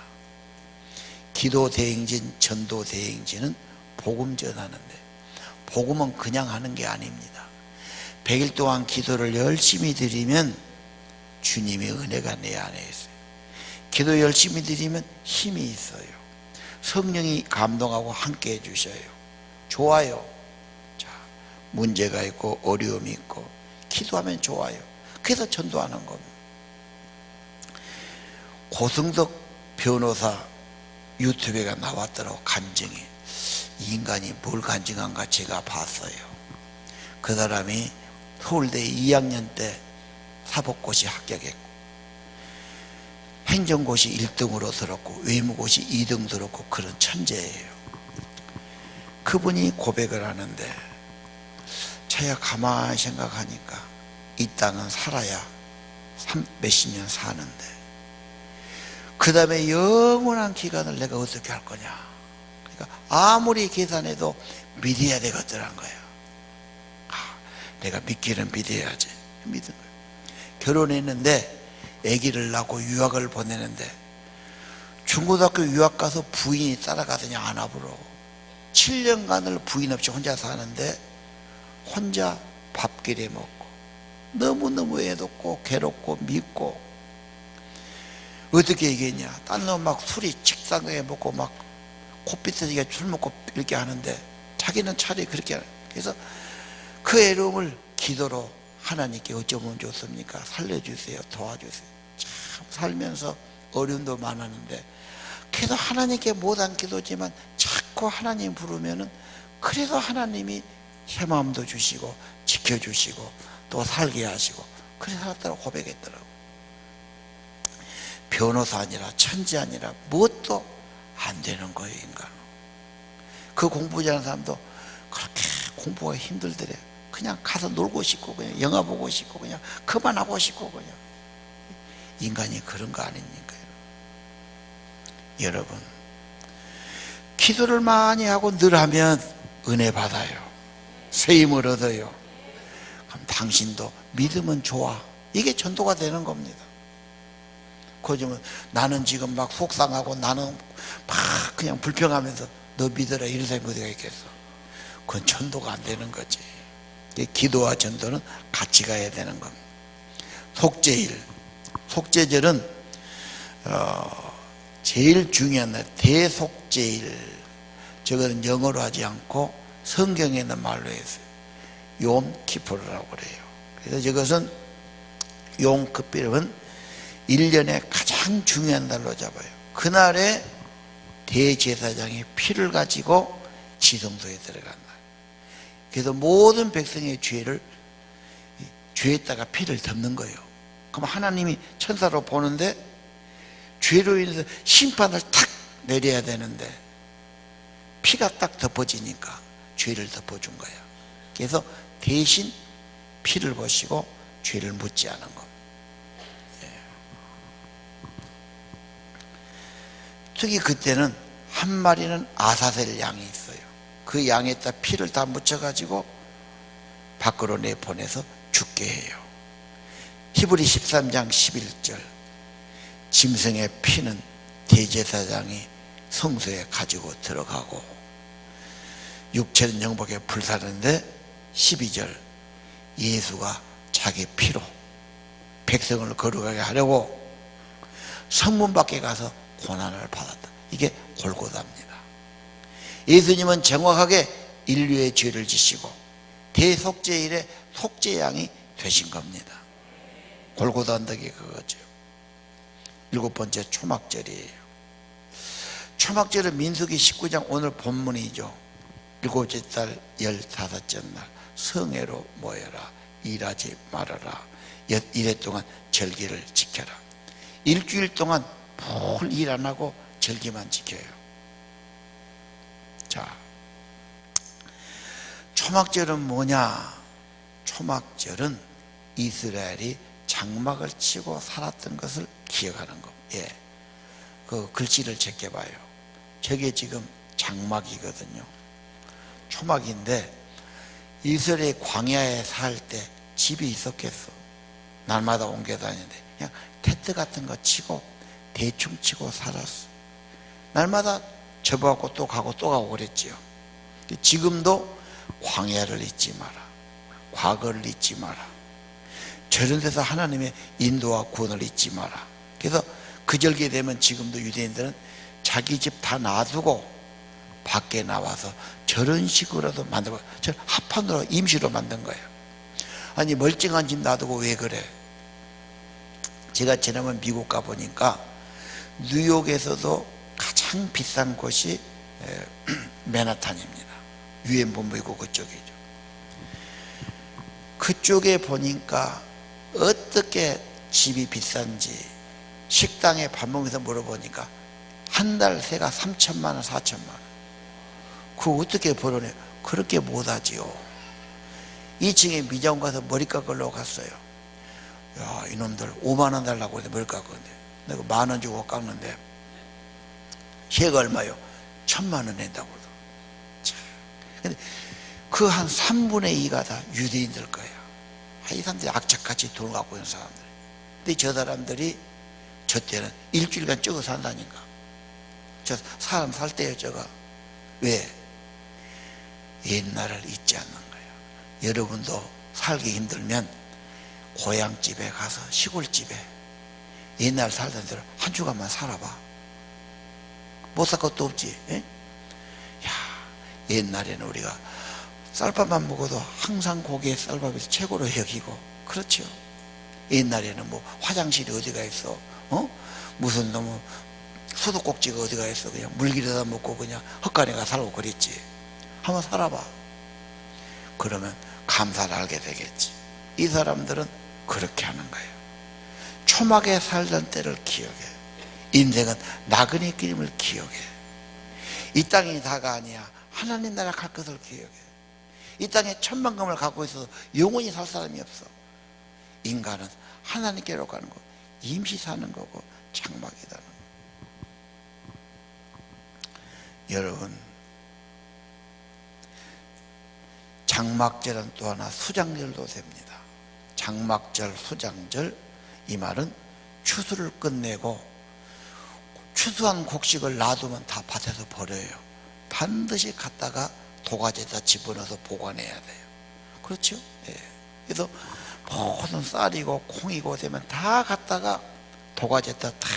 기도 대행진, 전도 대행진은 복음 전하는데, 복음은 그냥 하는 게 아닙니다. 100일 동안 기도를 열심히 드리면 주님의 은혜가 내 안에 있어요. 기도 열심히 드리면 힘이 있어요. 성령이 감동하고 함께 해주셔요. 좋아요. 자, 문제가 있고 어려움이 있고 기도하면 좋아요. 그래서 전도하는 겁니다. 고승덕 변호사 유튜브가 나왔더라고. 간증이, 이 인간이 뭘 간증한가 제가 봤어요. 그 사람이 서울대 2학년 때 사법고시 합격했고 행정고시 1등으로 들었고 외무고시 2등 들었고 그런 천재예요. 그분이 고백을 하는데, 자기가 가만히 생각하니까 이 땅은 살아야 몇십 년 사는데 그 다음에 영원한 기간을 내가 어떻게 할 거냐. 그러니까 아무리 계산해도 믿어야 되겠더란 거예요. 내가 믿기는 믿어야지. 믿은 거예요. 결혼했는데 아기를 낳고 유학을 보내는데 중고등학교 유학 가서 부인이 따라가더니 안아보러 7년간을 부인 없이 혼자 사는데 혼자 밥끼리 먹고 너무너무 애롭고 괴롭고 밉고, 어떻게 얘기했냐. 딴 놈 막 술이 책상에 먹고 막 코피터지게 술 먹고 이렇게 하는데 자기는 차라리 그렇게 하는. 그래서 그 애로움을 기도로 하나님께 어쩌면 좋습니까? 살려주세요. 도와주세요. 참 살면서 어려움도 많았는데 그래도 하나님께 못한 기도지만 자꾸 하나님 부르면은 그래도 하나님이 희망도 주시고 지켜주시고 또 살게 하시고 그래 살았다고 고백했더라고. 변호사 아니라 천지 아니라 무엇도 안 되는 거예요, 인간은. 그 공부 잘하는 사람도 그렇게 공부가 힘들더래. 그냥 가서 놀고 싶고 그냥 영화 보고 싶고 그냥 그만하고 싶고 그냥. 인간이 그런 거 아닙니까? 여러분, 기도를 많이 하고 늘 하면 은혜 받아요. 세임을 얻어요. 그럼 당신도 믿으면 좋아. 이게 전도가 되는 겁니다. 그러면 나는 지금 막 속상하고 나는 막 그냥 불평하면서 너 믿어라 이런 사람이 어디가 있겠어. 그건 전도가 안 되는 거지. 기도와 전도는 같이 가야 되는 겁니다. 속죄일, 속죄절은 제일 중요한 날 대속죄일. 저거는 영어로 하지 않고 성경에 있는 말로 했어요. 욤 키푸르라고 그래요. 그래서 저것은 욤 키푸르는 1년에 가장 중요한 날로 잡아요. 그날에 대제사장이 피를 가지고 지성소에 들어간 날. 그래서 모든 백성의 죄에다가 피를 덮는 거예요. 그럼 하나님이 천사로 보는데 죄로 인해서 심판을 탁 내려야 되는데 피가 딱 덮어지니까 죄를 덮어준 거예요. 그래서 대신 피를 보시고 죄를 묻지 않은 겁니다. 특히 그때는 한 마리는 아사셀 양이 있어요. 그 양에다 피를 다 묻혀가지고 밖으로 내보내서 죽게 해요. 히브리 13장 11절 짐승의 피는 대제사장이 성소에 가지고 들어가고 육체는 영밖에 불사르는데 12절 예수가 자기 피로 백성을 거룩하게 하려고 성문 밖에 가서 고난을 받았다. 이게 골고다입니다. 예수님은 정확하게 인류의 죄를 지시고 대속죄일의 속죄양이 되신 겁니다. 골고다 언덕이 그거죠. 7번째 초막절이에요. 초막절은 민수기 19장 오늘 본문이죠. 7째 달 15째 날 성회로 모여라. 일하지 말아라. 이래 동안 절기를 지켜라. 일주일 동안 뭘 일 안 하고 절기만 지켜요. 자, 초막절은 뭐냐? 초막절은 이스라엘이 장막을 치고 살았던 것을 기억하는 거. 예, 그 글씨를 제껴봐요. 저게 지금 장막이거든요. 초막인데 이스라엘이 광야에 살 때 집이 있었겠어? 날마다 옮겨 다니는데 그냥 텐트 같은 거 치고 대충 치고 살았어. 날마다 접어갖고 또 가고 또 가고 그랬지요. 지금도 광야를 잊지 마라. 과거를 잊지 마라. 저런 데서 하나님의 인도와 구원을 잊지 마라. 그래서 그 절기 되면 지금도 유대인들은 자기 집 다 놔두고 밖에 나와서 저런 식으로도 만들고, 저는 합판으로 임시로 만든 거예요. 아니 멀쩡한 집 놔두고 왜 그래? 제가 지난번 미국 가보니까 뉴욕에서도 가장 비싼 곳이 맨하탄입니다. 유엔 본부 있고 그쪽이죠. 그쪽에 보니까 어떻게 집이 비싼지 식당에 밥 먹으면서 물어보니까 한 달 새가 3천만 원, 4천만 원. 그거 어떻게 벌어내? 그렇게 못하지요. 2층에 미장 가서 머리 깎으려고 갔어요. 야, 이놈들 5만 원 달라고 해서 머리 깎았는데 내가 10,000원 주고 깎는데 걔가 얼마요? 1,000만 원 낸다고. 근데 그 한 3분의 2가 다 유대인들 거야. 이 사람들이 악착같이 돈 갖고 있는 사람들. 근데 저 사람들이 저 때는 일주일간 쪄서 산다니까. 저 사람 살 때요, 저가. 왜? 옛날을 잊지 않는 거예요. 여러분도 살기 힘들면 고향집에 가서 시골집에 옛날 살던 대로 한 주간만 살아봐. 못 살 것도 없지. 에? 야, 옛날에는 우리가 쌀밥만 먹어도 항상 고기에 쌀밥이 최고로 여기고, 그렇죠. 옛날에는 뭐 화장실이 어디가 있어? 무슨 너무 소독꼭지가 어디가 있어? 그냥 물기르다 먹고 그냥 헛간에 가 살고 그랬지. 한번 살아봐. 그러면 감사를 알게 되겠지. 이 사람들은 그렇게 하는 거예요. 초막에 살던 때를 기억해. 인생은 나그네 길임을 기억해. 이 땅이 다가 아니야. 하나님 나라 갈 것을 기억해. 이 땅에 천만금을 갖고 있어도 영원히 살 사람이 없어. 인간은 하나님께로 가는 거, 임시 사는 거고 장막이다는 거. 여러분, 장막절은 또 하나 수장절도 됩니다. 장막절, 수장절, 이 말은 추수를 끝내고 추수한 곡식을 놔두면 다 밭에서 버려요. 반드시 갖다가 도가지에다 집어넣어서 보관해야 돼요. 그렇죠? 예. 그래서 모든 쌀이고 콩이고 되면 다 갖다가 도가지에다 다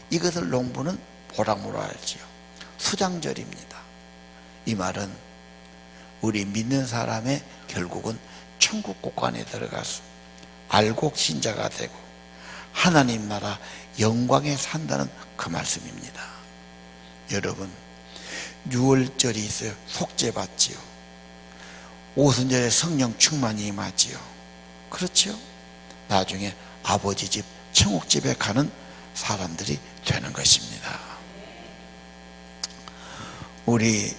이것을 농부는 보람으로 알지요. 수장절입니다. 이 말은 우리 믿는 사람의 결국은 천국 곳간에 들어가서 알곡 신자가 되고 하나님 나라 영광에 산다는 그 말씀입니다. 여러분, 6월절이 있어요. 속죄받지요. 오순절에 성령 충만이 임하지요. 그렇죠? 나중에 아버지 집 천국집에 가는 사람들이 되는 것입니다. 우리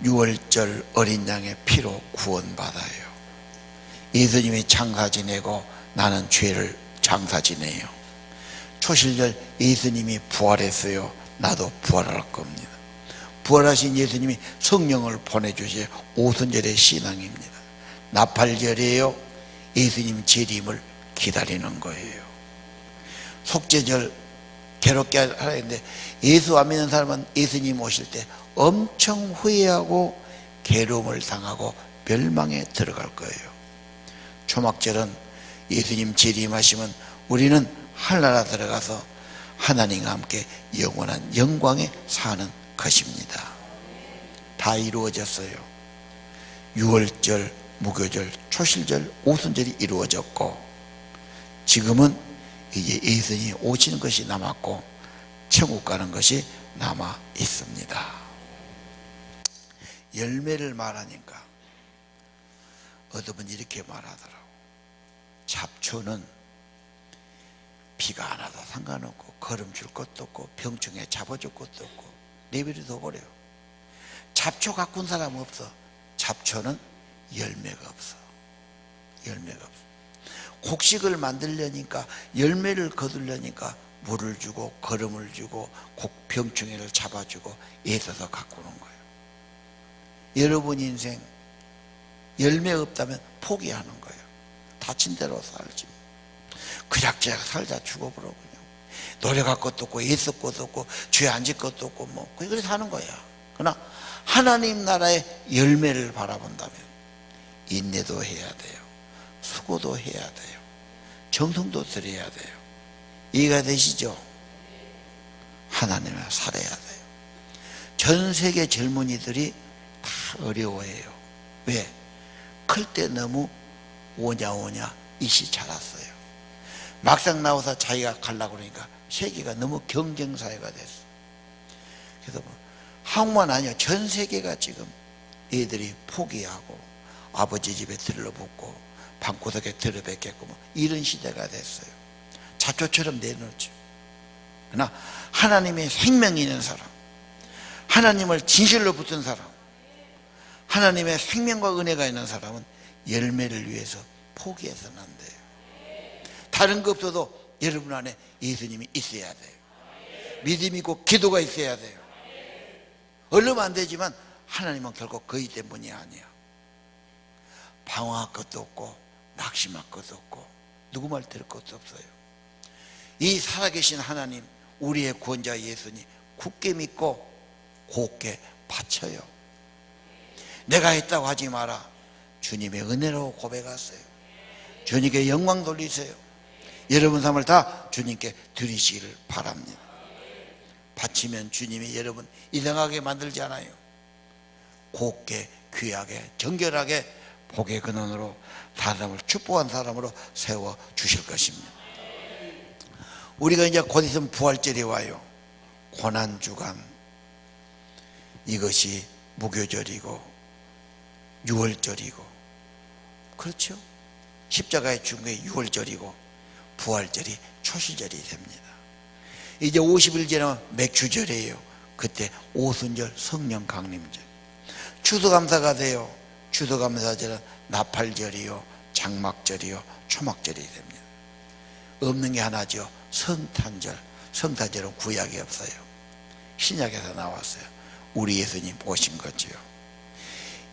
6월절 어린 양의 피로 구원받아요. 예수님이 장사 지내고 나는 죄를 장사 지내요. 초실절 예수님이 부활했어요. 나도 부활할 겁니다. 부활하신 예수님이 성령을 보내주셔야 오순절의 신앙입니다. 나팔절이에요. 예수님 재림을 기다리는 거예요. 속죄절 괴롭게 하라 했는데, 예수 안 믿는 사람은 예수님 오실 때 엄청 후회하고 괴로움을 당하고 멸망에 들어갈 거예요. 초막절은 예수님 재림하시면 우리는 하늘나라 들어가서 하나님과 함께 영원한 영광에 사는 것입니다. 다 이루어졌어요. 유월절, 무교절, 초실절, 오순절이 이루어졌고, 지금은 이제 예수님이 오시는 것이 남았고 천국 가는 것이 남아 있습니다. 열매를 말하니까 어떤 분이 이렇게 말하더라고. 잡초는 비가 안 와도 상관없고 거름 줄 것도 없고 병충해 잡아줄 것도 없고 내버려 둬버려요. 잡초 가꾼 사람 없어. 잡초는 열매가 없어. 열매가 없어. 곡식을 만들려니까, 열매를 거두려니까 물을 주고 거름을 주고 병충해를 잡아주고 애써서 가꾸는 거예요. 여러분 인생 열매 없다면 포기하는 거예요. 다친 대로 살지. 그작저작 살다 죽어버려. 그냥 노력할 것도 없고 애쓸 것도 없고 죄 안 질 것도 없고 뭐 그렇게 사는 거야. 그러나 하나님 나라의 열매를 바라본다면 인내도 해야 돼요. 수고도 해야 돼요. 정성도 들여야 돼요. 이해가 되시죠? 하나님을 살아야 돼요. 전 세계 젊은이들이 다 어려워해요. 왜? 클 때 너무 오냐오냐 이씨 자랐어요. 막상 나와서 자기가 가려고 그러니까 세계가 너무 경쟁사회가 됐어. 그래서 뭐 한국만 아니요, 전 세계가 지금 애들이 포기하고 아버지 집에 들러붙고 방구석에 들어뵙겠고 뭐 이런 시대가 됐어요. 잡초처럼 내놓죠. 그러나 하나님의 생명이 있는 사람, 하나님을 진실로 붙은 사람, 하나님의 생명과 은혜가 있는 사람은 열매를 위해서 포기해서는 안 돼요. 다른 거 없어도 여러분 안에 예수님이 있어야 돼요. 믿음이 있고 기도가 있어야 돼요. 얼르면 안 되지만 하나님은 결국 거의 때문이 아니야. 방황할 것도 없고 낙심할 것도 없고 누구 말 들을 것도 없어요. 이 살아계신 하나님, 우리의 구원자 예수님 굳게 믿고 곱게 바쳐요. 내가 했다고 하지 마라. 주님의 은혜로 고백하세요. 주님께 영광 돌리세요. 여러분 삶을 다 주님께 드리시기를 바랍니다. 바치면 주님이 여러분 이상하게 만들지 않아요. 곱게, 귀하게, 정결하게 복의 근원으로 사람을 축복한 사람으로 세워 주실 것입니다. 우리가 이제 곧 있으면 부활절이 와요. 고난주간, 이것이 무교절이고 유월절이고, 그렇죠? 십자가의 죽음이 유월절이고 부활절이 초실절이 됩니다. 이제 50일 지나면 맥주절이에요. 그때 오순절, 성령 강림절. 추수감사가 돼요. 추수감사절은 나팔절이요, 장막절이요, 초막절이 됩니다. 없는 게 하나죠. 성탄절. 성탄절은 구약이 없어요. 신약에서 나왔어요. 우리 예수님 오신 거죠.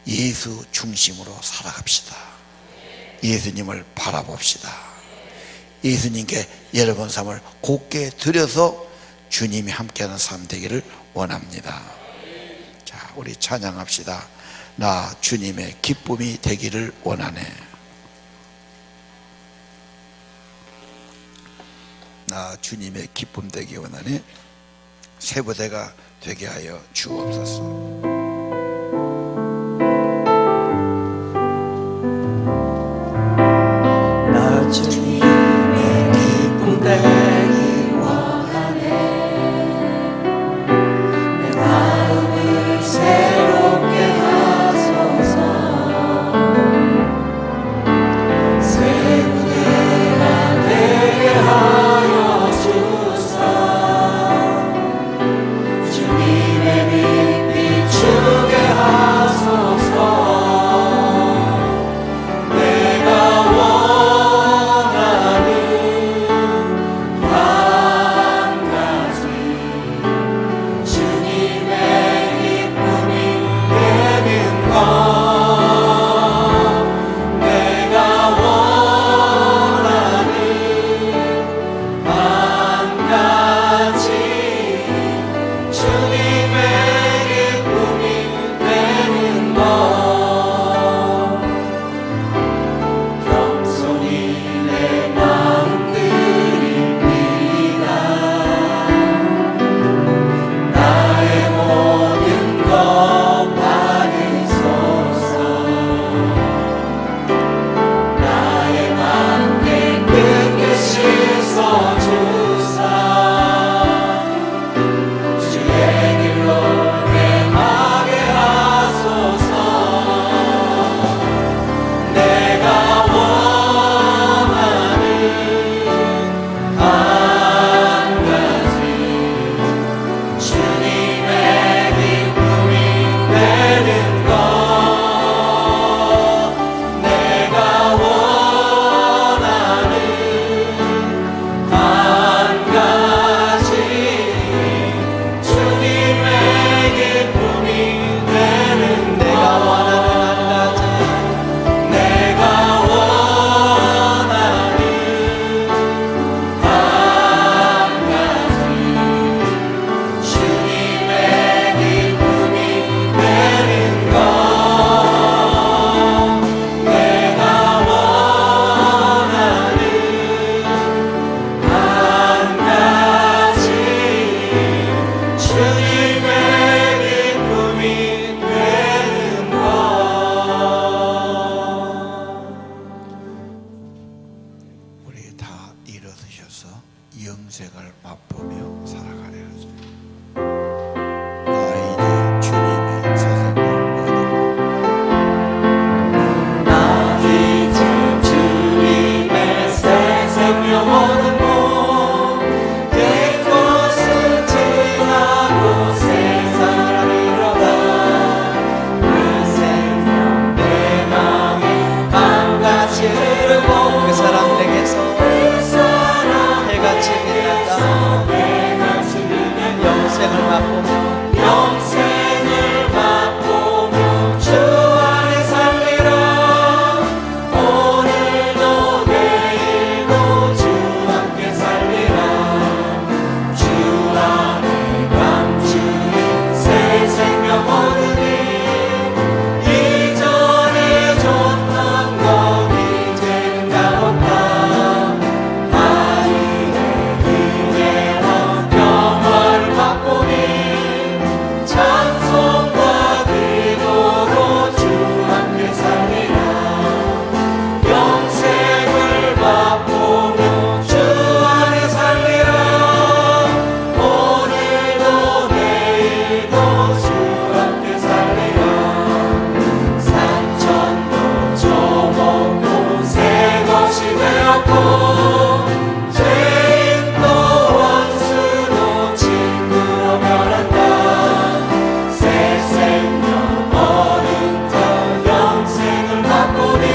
예수 중심으로 살아갑시다. 예수님을 바라봅시다. 예수님께 여러분 삶을 곱게 드려서 주님이 함께하는 삶 되기를 원합니다. 자, 우리 찬양합시다. 나 주님의 기쁨이 되기를 원하네. 나 주님의 기쁨 되기 원하네. 세부대가 되게 하여 주옵소서. 나 주님의 기쁨 되기 원하네. 내 마음을 새롭게 하소서. 새 무대가 되게 하여 주사. 주님의 빛 비추 영생을 맛보며 살아가려 하죠. 나 이제 주님의 세상을 얻으며 나 이제 주님의 새 생명 얻으며 옛 것은 지나고 새 사람이로다. 그 생명 내 맘에 강같이 흐르고 그 사람 내게서 그 사람 해같이 빛난다. 내같이 빛난다. 영생을 맛보며 영생을 맛보며 주 안에 살리라. 오늘도 내일도 주 함께 살리라. 주 안에 감추인 새 생명 얻으니 이전에 줬던 것 이제는 가볍다. 하늘의 은혜와 평화를 맛보니 찬송과 기도로 주 함께 살리라. 영생을 맛보며 주 안에 살리라. 오늘도 내일도 주 함께 살리라. 산천도 조목도 새 것이 되었고 죄인도 원수도 친구로 변한다. 새 생명 얻은 자 영생을 맛보니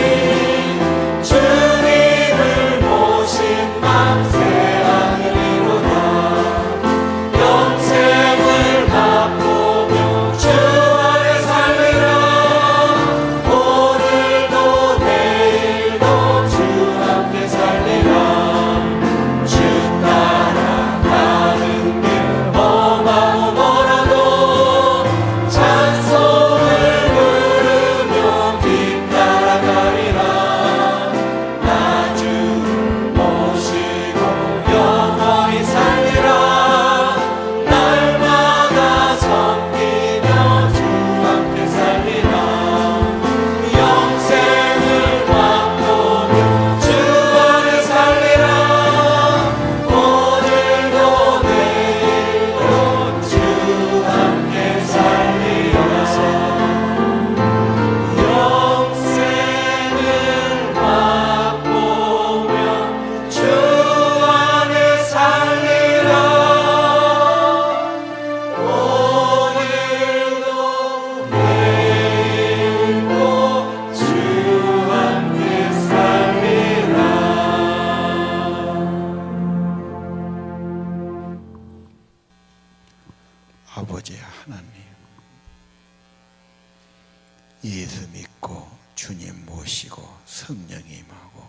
주님을 모신 맘 새 하늘이로다. 영생을 맛보며 주 안에 살리라. 오늘도 내일도 주 함께 살리라. 주 따라가는 길 험하고 멀어도 찬송을 부르며 뒤따라가리라. 나 주를 모시고 영원히 살리라. 날마다 섬기며 주 함께 살리라. 영생을 맛보며 주 안에 살리라. 오늘도 내일도 주 함께 살리라. 영생을 맛보며 주 안에 살리라. 오늘도 내일도 주 함께 살리라. 아버지 하나님, 예수 믿고 주님 모시고 성령 임하고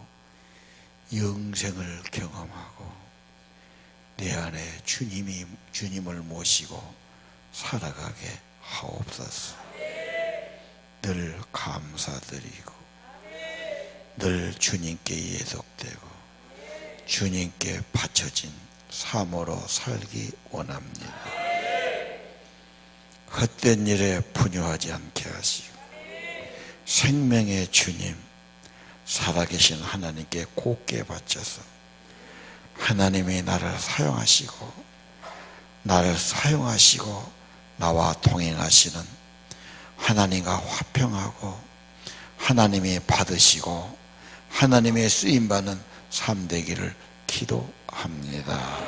영생을 경험하고 내 안에 주님을 모시고 살아가게 하옵소서. 늘 감사드리고 늘 주님께 예속되고 주님께 바쳐진 삶으로 살기 원합니다. 헛된 일에 분유하지 않게 하시고 생명의 주님 살아계신 하나님께 곧게 바쳐서 하나님이 나를 사용하시고 나와 동행하시는 하나님과 화평하고 하나님이 받으시고 하나님의 쓰임받는 삶 되기를 기도합니다.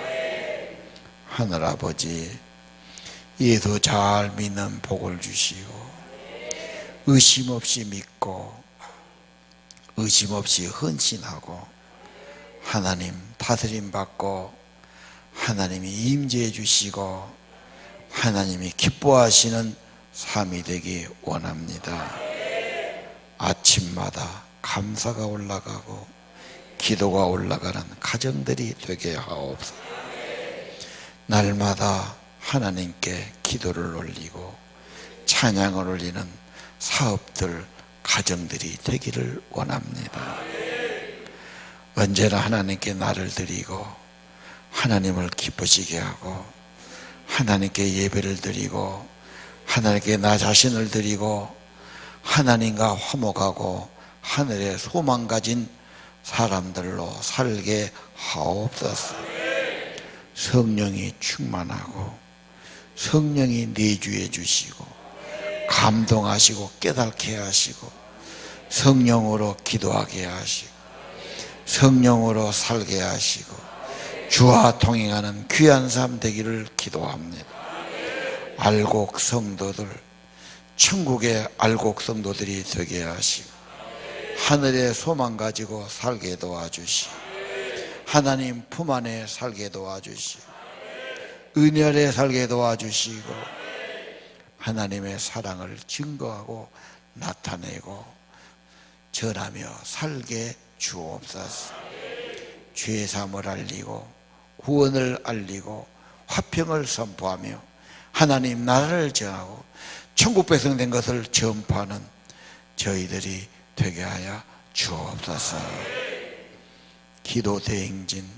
하늘아버지, 예수 잘 믿는 복을 주시고 의심 없이 믿고 의심 없이 헌신하고 하나님 다스림 받고 하나님이 임재해 주시고 하나님이 기뻐하시는 삶이 되기 원합니다. 아침마다 감사가 올라가고 기도가 올라가는 가정들이 되게 하옵소서. 날마다 하나님께 기도를 올리고 찬양을 올리는 사업들, 가정들이 되기를 원합니다. 언제나 하나님께 나를 드리고 하나님을 기쁘시게 하고 하나님께 예배를 드리고 하나님께 나 자신을 드리고 하나님과 화목하고 하늘에 소망 가진 사람들로 살게 하옵소서. 성령이 충만하고 성령이 내주해 주시고 감동하시고 깨닫게 하시고 성령으로 기도하게 하시고 성령으로 살게 하시고 주와 동행하는 귀한 삶 되기를 기도합니다. 알곡 성도들, 천국의 알곡 성도들이 되게 하시고 하늘의 소망 가지고 살게 도와주시고 하나님 품 안에 살게 도와주시고 은혜 아래 살게 도와주시고 하나님의 사랑을 증거하고 나타내고 전하며 살게 주옵소서. 죄사함을 알리고 구원을 알리고 화평을 선포하며 하나님 나라를 정하고 천국 백성 된 것을 전파하는 저희들이 되게 하여 주옵소서. 기도 대행진,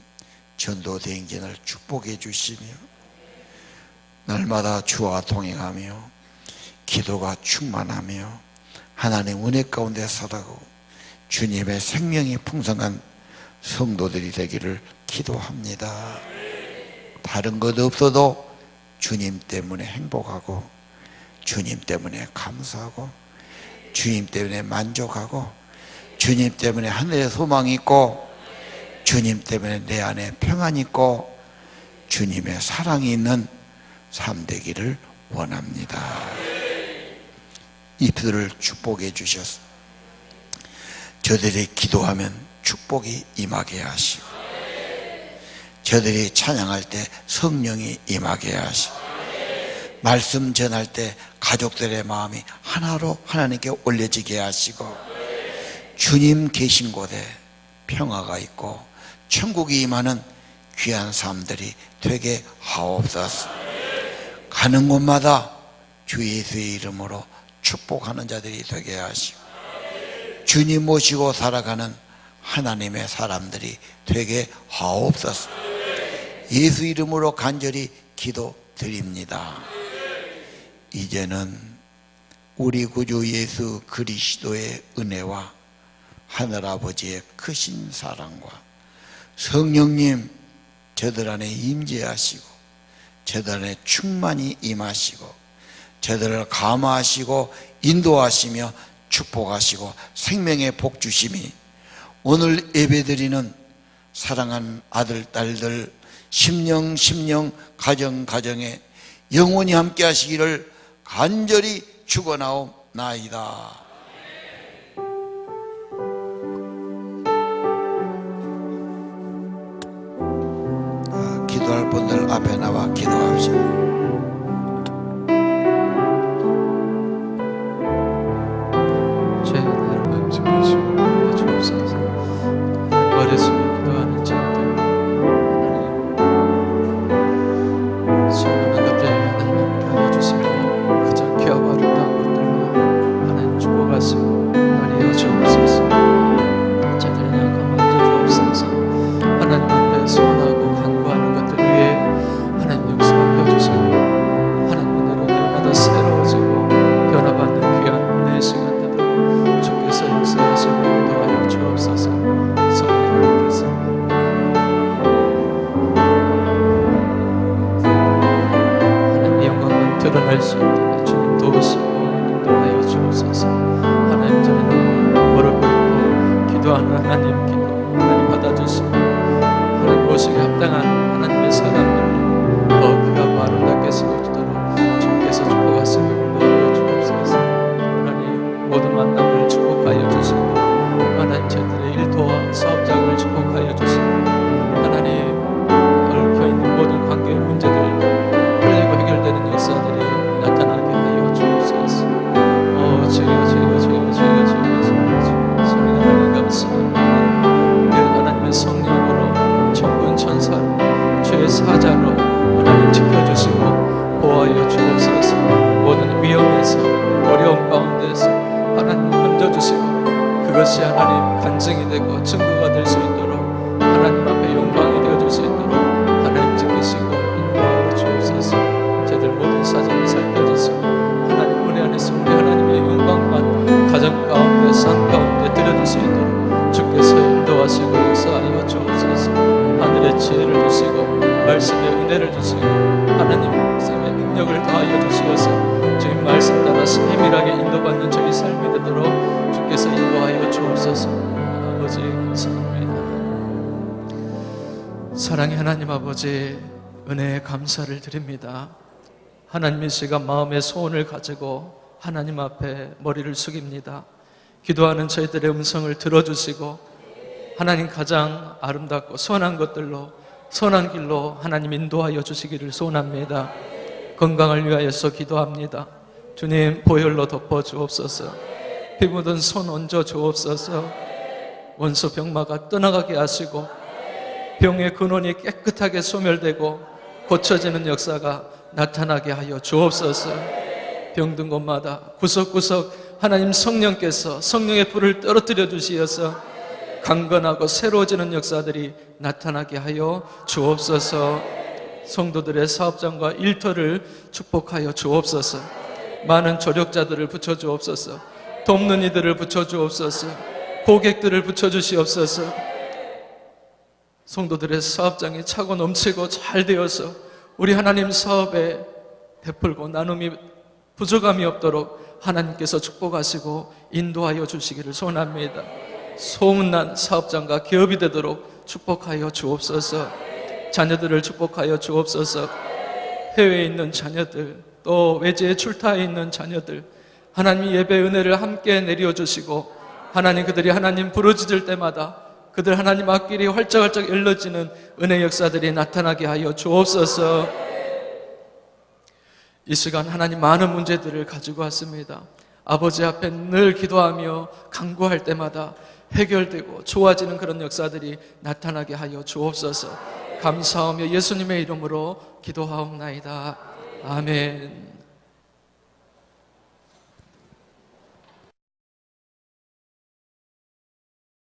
전도 대행진을 축복해 주시며 날마다 주와 동행하며 기도가 충만하며 하나님 은혜 가운데 살아가고 주님의 생명이 풍성한 성도들이 되기를 기도합니다. 다른 것 없어도 주님 때문에 행복하고 주님 때문에 감사하고 주님 때문에 만족하고 주님 때문에 하늘에 소망이 있고 주님 때문에 내 안에 평안이 있고 주님의 사랑이 있는 삶 되기를 원합니다. 이들을 축복해 주셔서 저들이 기도하면 축복이 임하게 하시고 저들이 찬양할 때 성령이 임하게 하시고 말씀 전할 때 가족들의 마음이 하나로 하나님께 올려지게 하시고 주님 계신 곳에 평화가 있고 천국이 임하는 귀한 삶들이 되게 하옵소서. 가는 곳마다 주 예수의 이름으로 축복하는 자들이 되게 하시고 주님 모시고 살아가는 하나님의 사람들이 되게 하옵소서. 예수 이름으로 간절히 기도드립니다. 이제는 우리 구주 예수 그리스도의 은혜와 하늘아버지의 크신 사랑과 성령님 저들 안에 임재하시고 저들 안에 충만히 임하시고 저들을 감화하시고 인도하시며 축복하시고 생명의 복 주심이 오늘 예배드리는 사랑하는 아들 딸들 심령 가정에 영원히 함께 하시기를 간절히 축원하옵나이다. 기도할 분들 앞에 나와 기도합시다. 죄인을 범죄하시고 주옵소서. 어리석게 기도하는 자들 하나님 수많은 것들 하나님께 하여 주시며 가장 귀하고 아름다운 것들로 하나님 축복하시고 하여 주옵소서. 자들의 약함을 주옵소서. 하나님 앞에 소원하고 간구하는 것들 위해 하나님 역사하여 주시고 하나님 은혜로 날마다 새로워지고 변화받는 귀한 은혜의 시간 주께서 역사하시고 인도하여 주옵소서. 성령님께서 하나님의 영광만 드러날 수 있도록 주님 도우시고 인도하여 주옵소서. 하나님 전에 너무 무릎 꿇고 기도하는 하나님 기도 하나님 받아주시고 하나님 모시기 합당한 하나님의 사람들로 더 귀하고 아름답게 세워주도록 주께서 축복하시고 인도하여 주옵소서. 하나님 모든 만남을 축복하여 주시고 하나님 저들의 일터와 사업장을 축복하여 주시고 하나님 얽혀있는 모든 관계의 문제들 풀리고 해결되는 역사들이 나타나게 하여 주옵소서. 성령 하나님 감사합니다. 늘 하나님의 성령으로 천군 천사로 죄의 사자로 하나님 지켜주시고 보호하여 주옵소서. 모든 위험에서 어려움 가운데서 하나님 건져주시고 그것이 하나님 간증이 되고 증거가 될 수 있도록 하나님 앞에 영광이 되어줄 수 있도록 하나님 지키시고 인도하여 주옵소서. 저들 모든 사정을 살펴주시고 하나님 은혜 안에서 우리 하나님의 영광만 가정 가운데 삶 가운데 드려줄 수 있도록 주께서 인도하시고 역사하여 주옵소서. 하늘의 지혜를 주시고 말씀의 은혜를 주시고 하나님 말씀의 능력을 더하여 주시어서 주님 말씀 따라 세밀하게 인도받는 저희 삶이 되도록 주께서 인도하여 주옵소서. 아버지 감사합니다. 사랑의 하나님 아버지, 은혜에 감사를 드립니다. 하나님 이 시간 마음의 소원을 가지고 하나님 앞에 머리를 숙입니다. 기도하는 저희들의 음성을 들어주시고 하나님 가장 아름답고 선한 것들로 선한 길로 하나님 인도하여 주시기를 소원합니다. 건강을 위하여서 기도합니다. 주님 보혈로 덮어 주옵소서. 피 묻은 손 얹어 주옵소서. 원수 병마가 떠나가게 하시고 병의 근원이 깨끗하게 소멸되고 고쳐지는 역사가 나타나게 하여 주옵소서. 병든 곳마다 구석구석 하나님 성령께서 성령의 불을 떨어뜨려 주시어서 강건하고 새로워지는 역사들이 나타나게 하여 주옵소서. 성도들의 사업장과 일터를 축복하여 주옵소서. 많은 조력자들을 붙여주옵소서. 돕는 이들을 붙여주옵소서. 고객들을 붙여주시옵소서. 성도들의 사업장이 차고 넘치고 잘 되어서 우리 하나님 사업에 베풀고 나눔이 부족함이 없도록 하나님께서 축복하시고 인도하여 주시기를 소원합니다. 소문난 사업장과 기업이 되도록 축복하여 주옵소서. 자녀들을 축복하여 주옵소서. 해외에 있는 자녀들, 또 외지에 출타해 있는 자녀들, 하나님 예배 은혜를 함께 내려주시고 하나님 그들이 하나님 부르짖을 때마다 그들 하나님 앞길이 활짝활짝 열려지는 은혜 역사들이 나타나게 하여 주옵소서. 이 시간 하나님 많은 문제들을 가지고 왔습니다. 아버지 앞에 늘 기도하며 간구할 때마다 해결되고 좋아지는 그런 역사들이 나타나게 하여 주옵소서. 감사하며 예수님의 이름으로 기도하옵나이다. 아멘.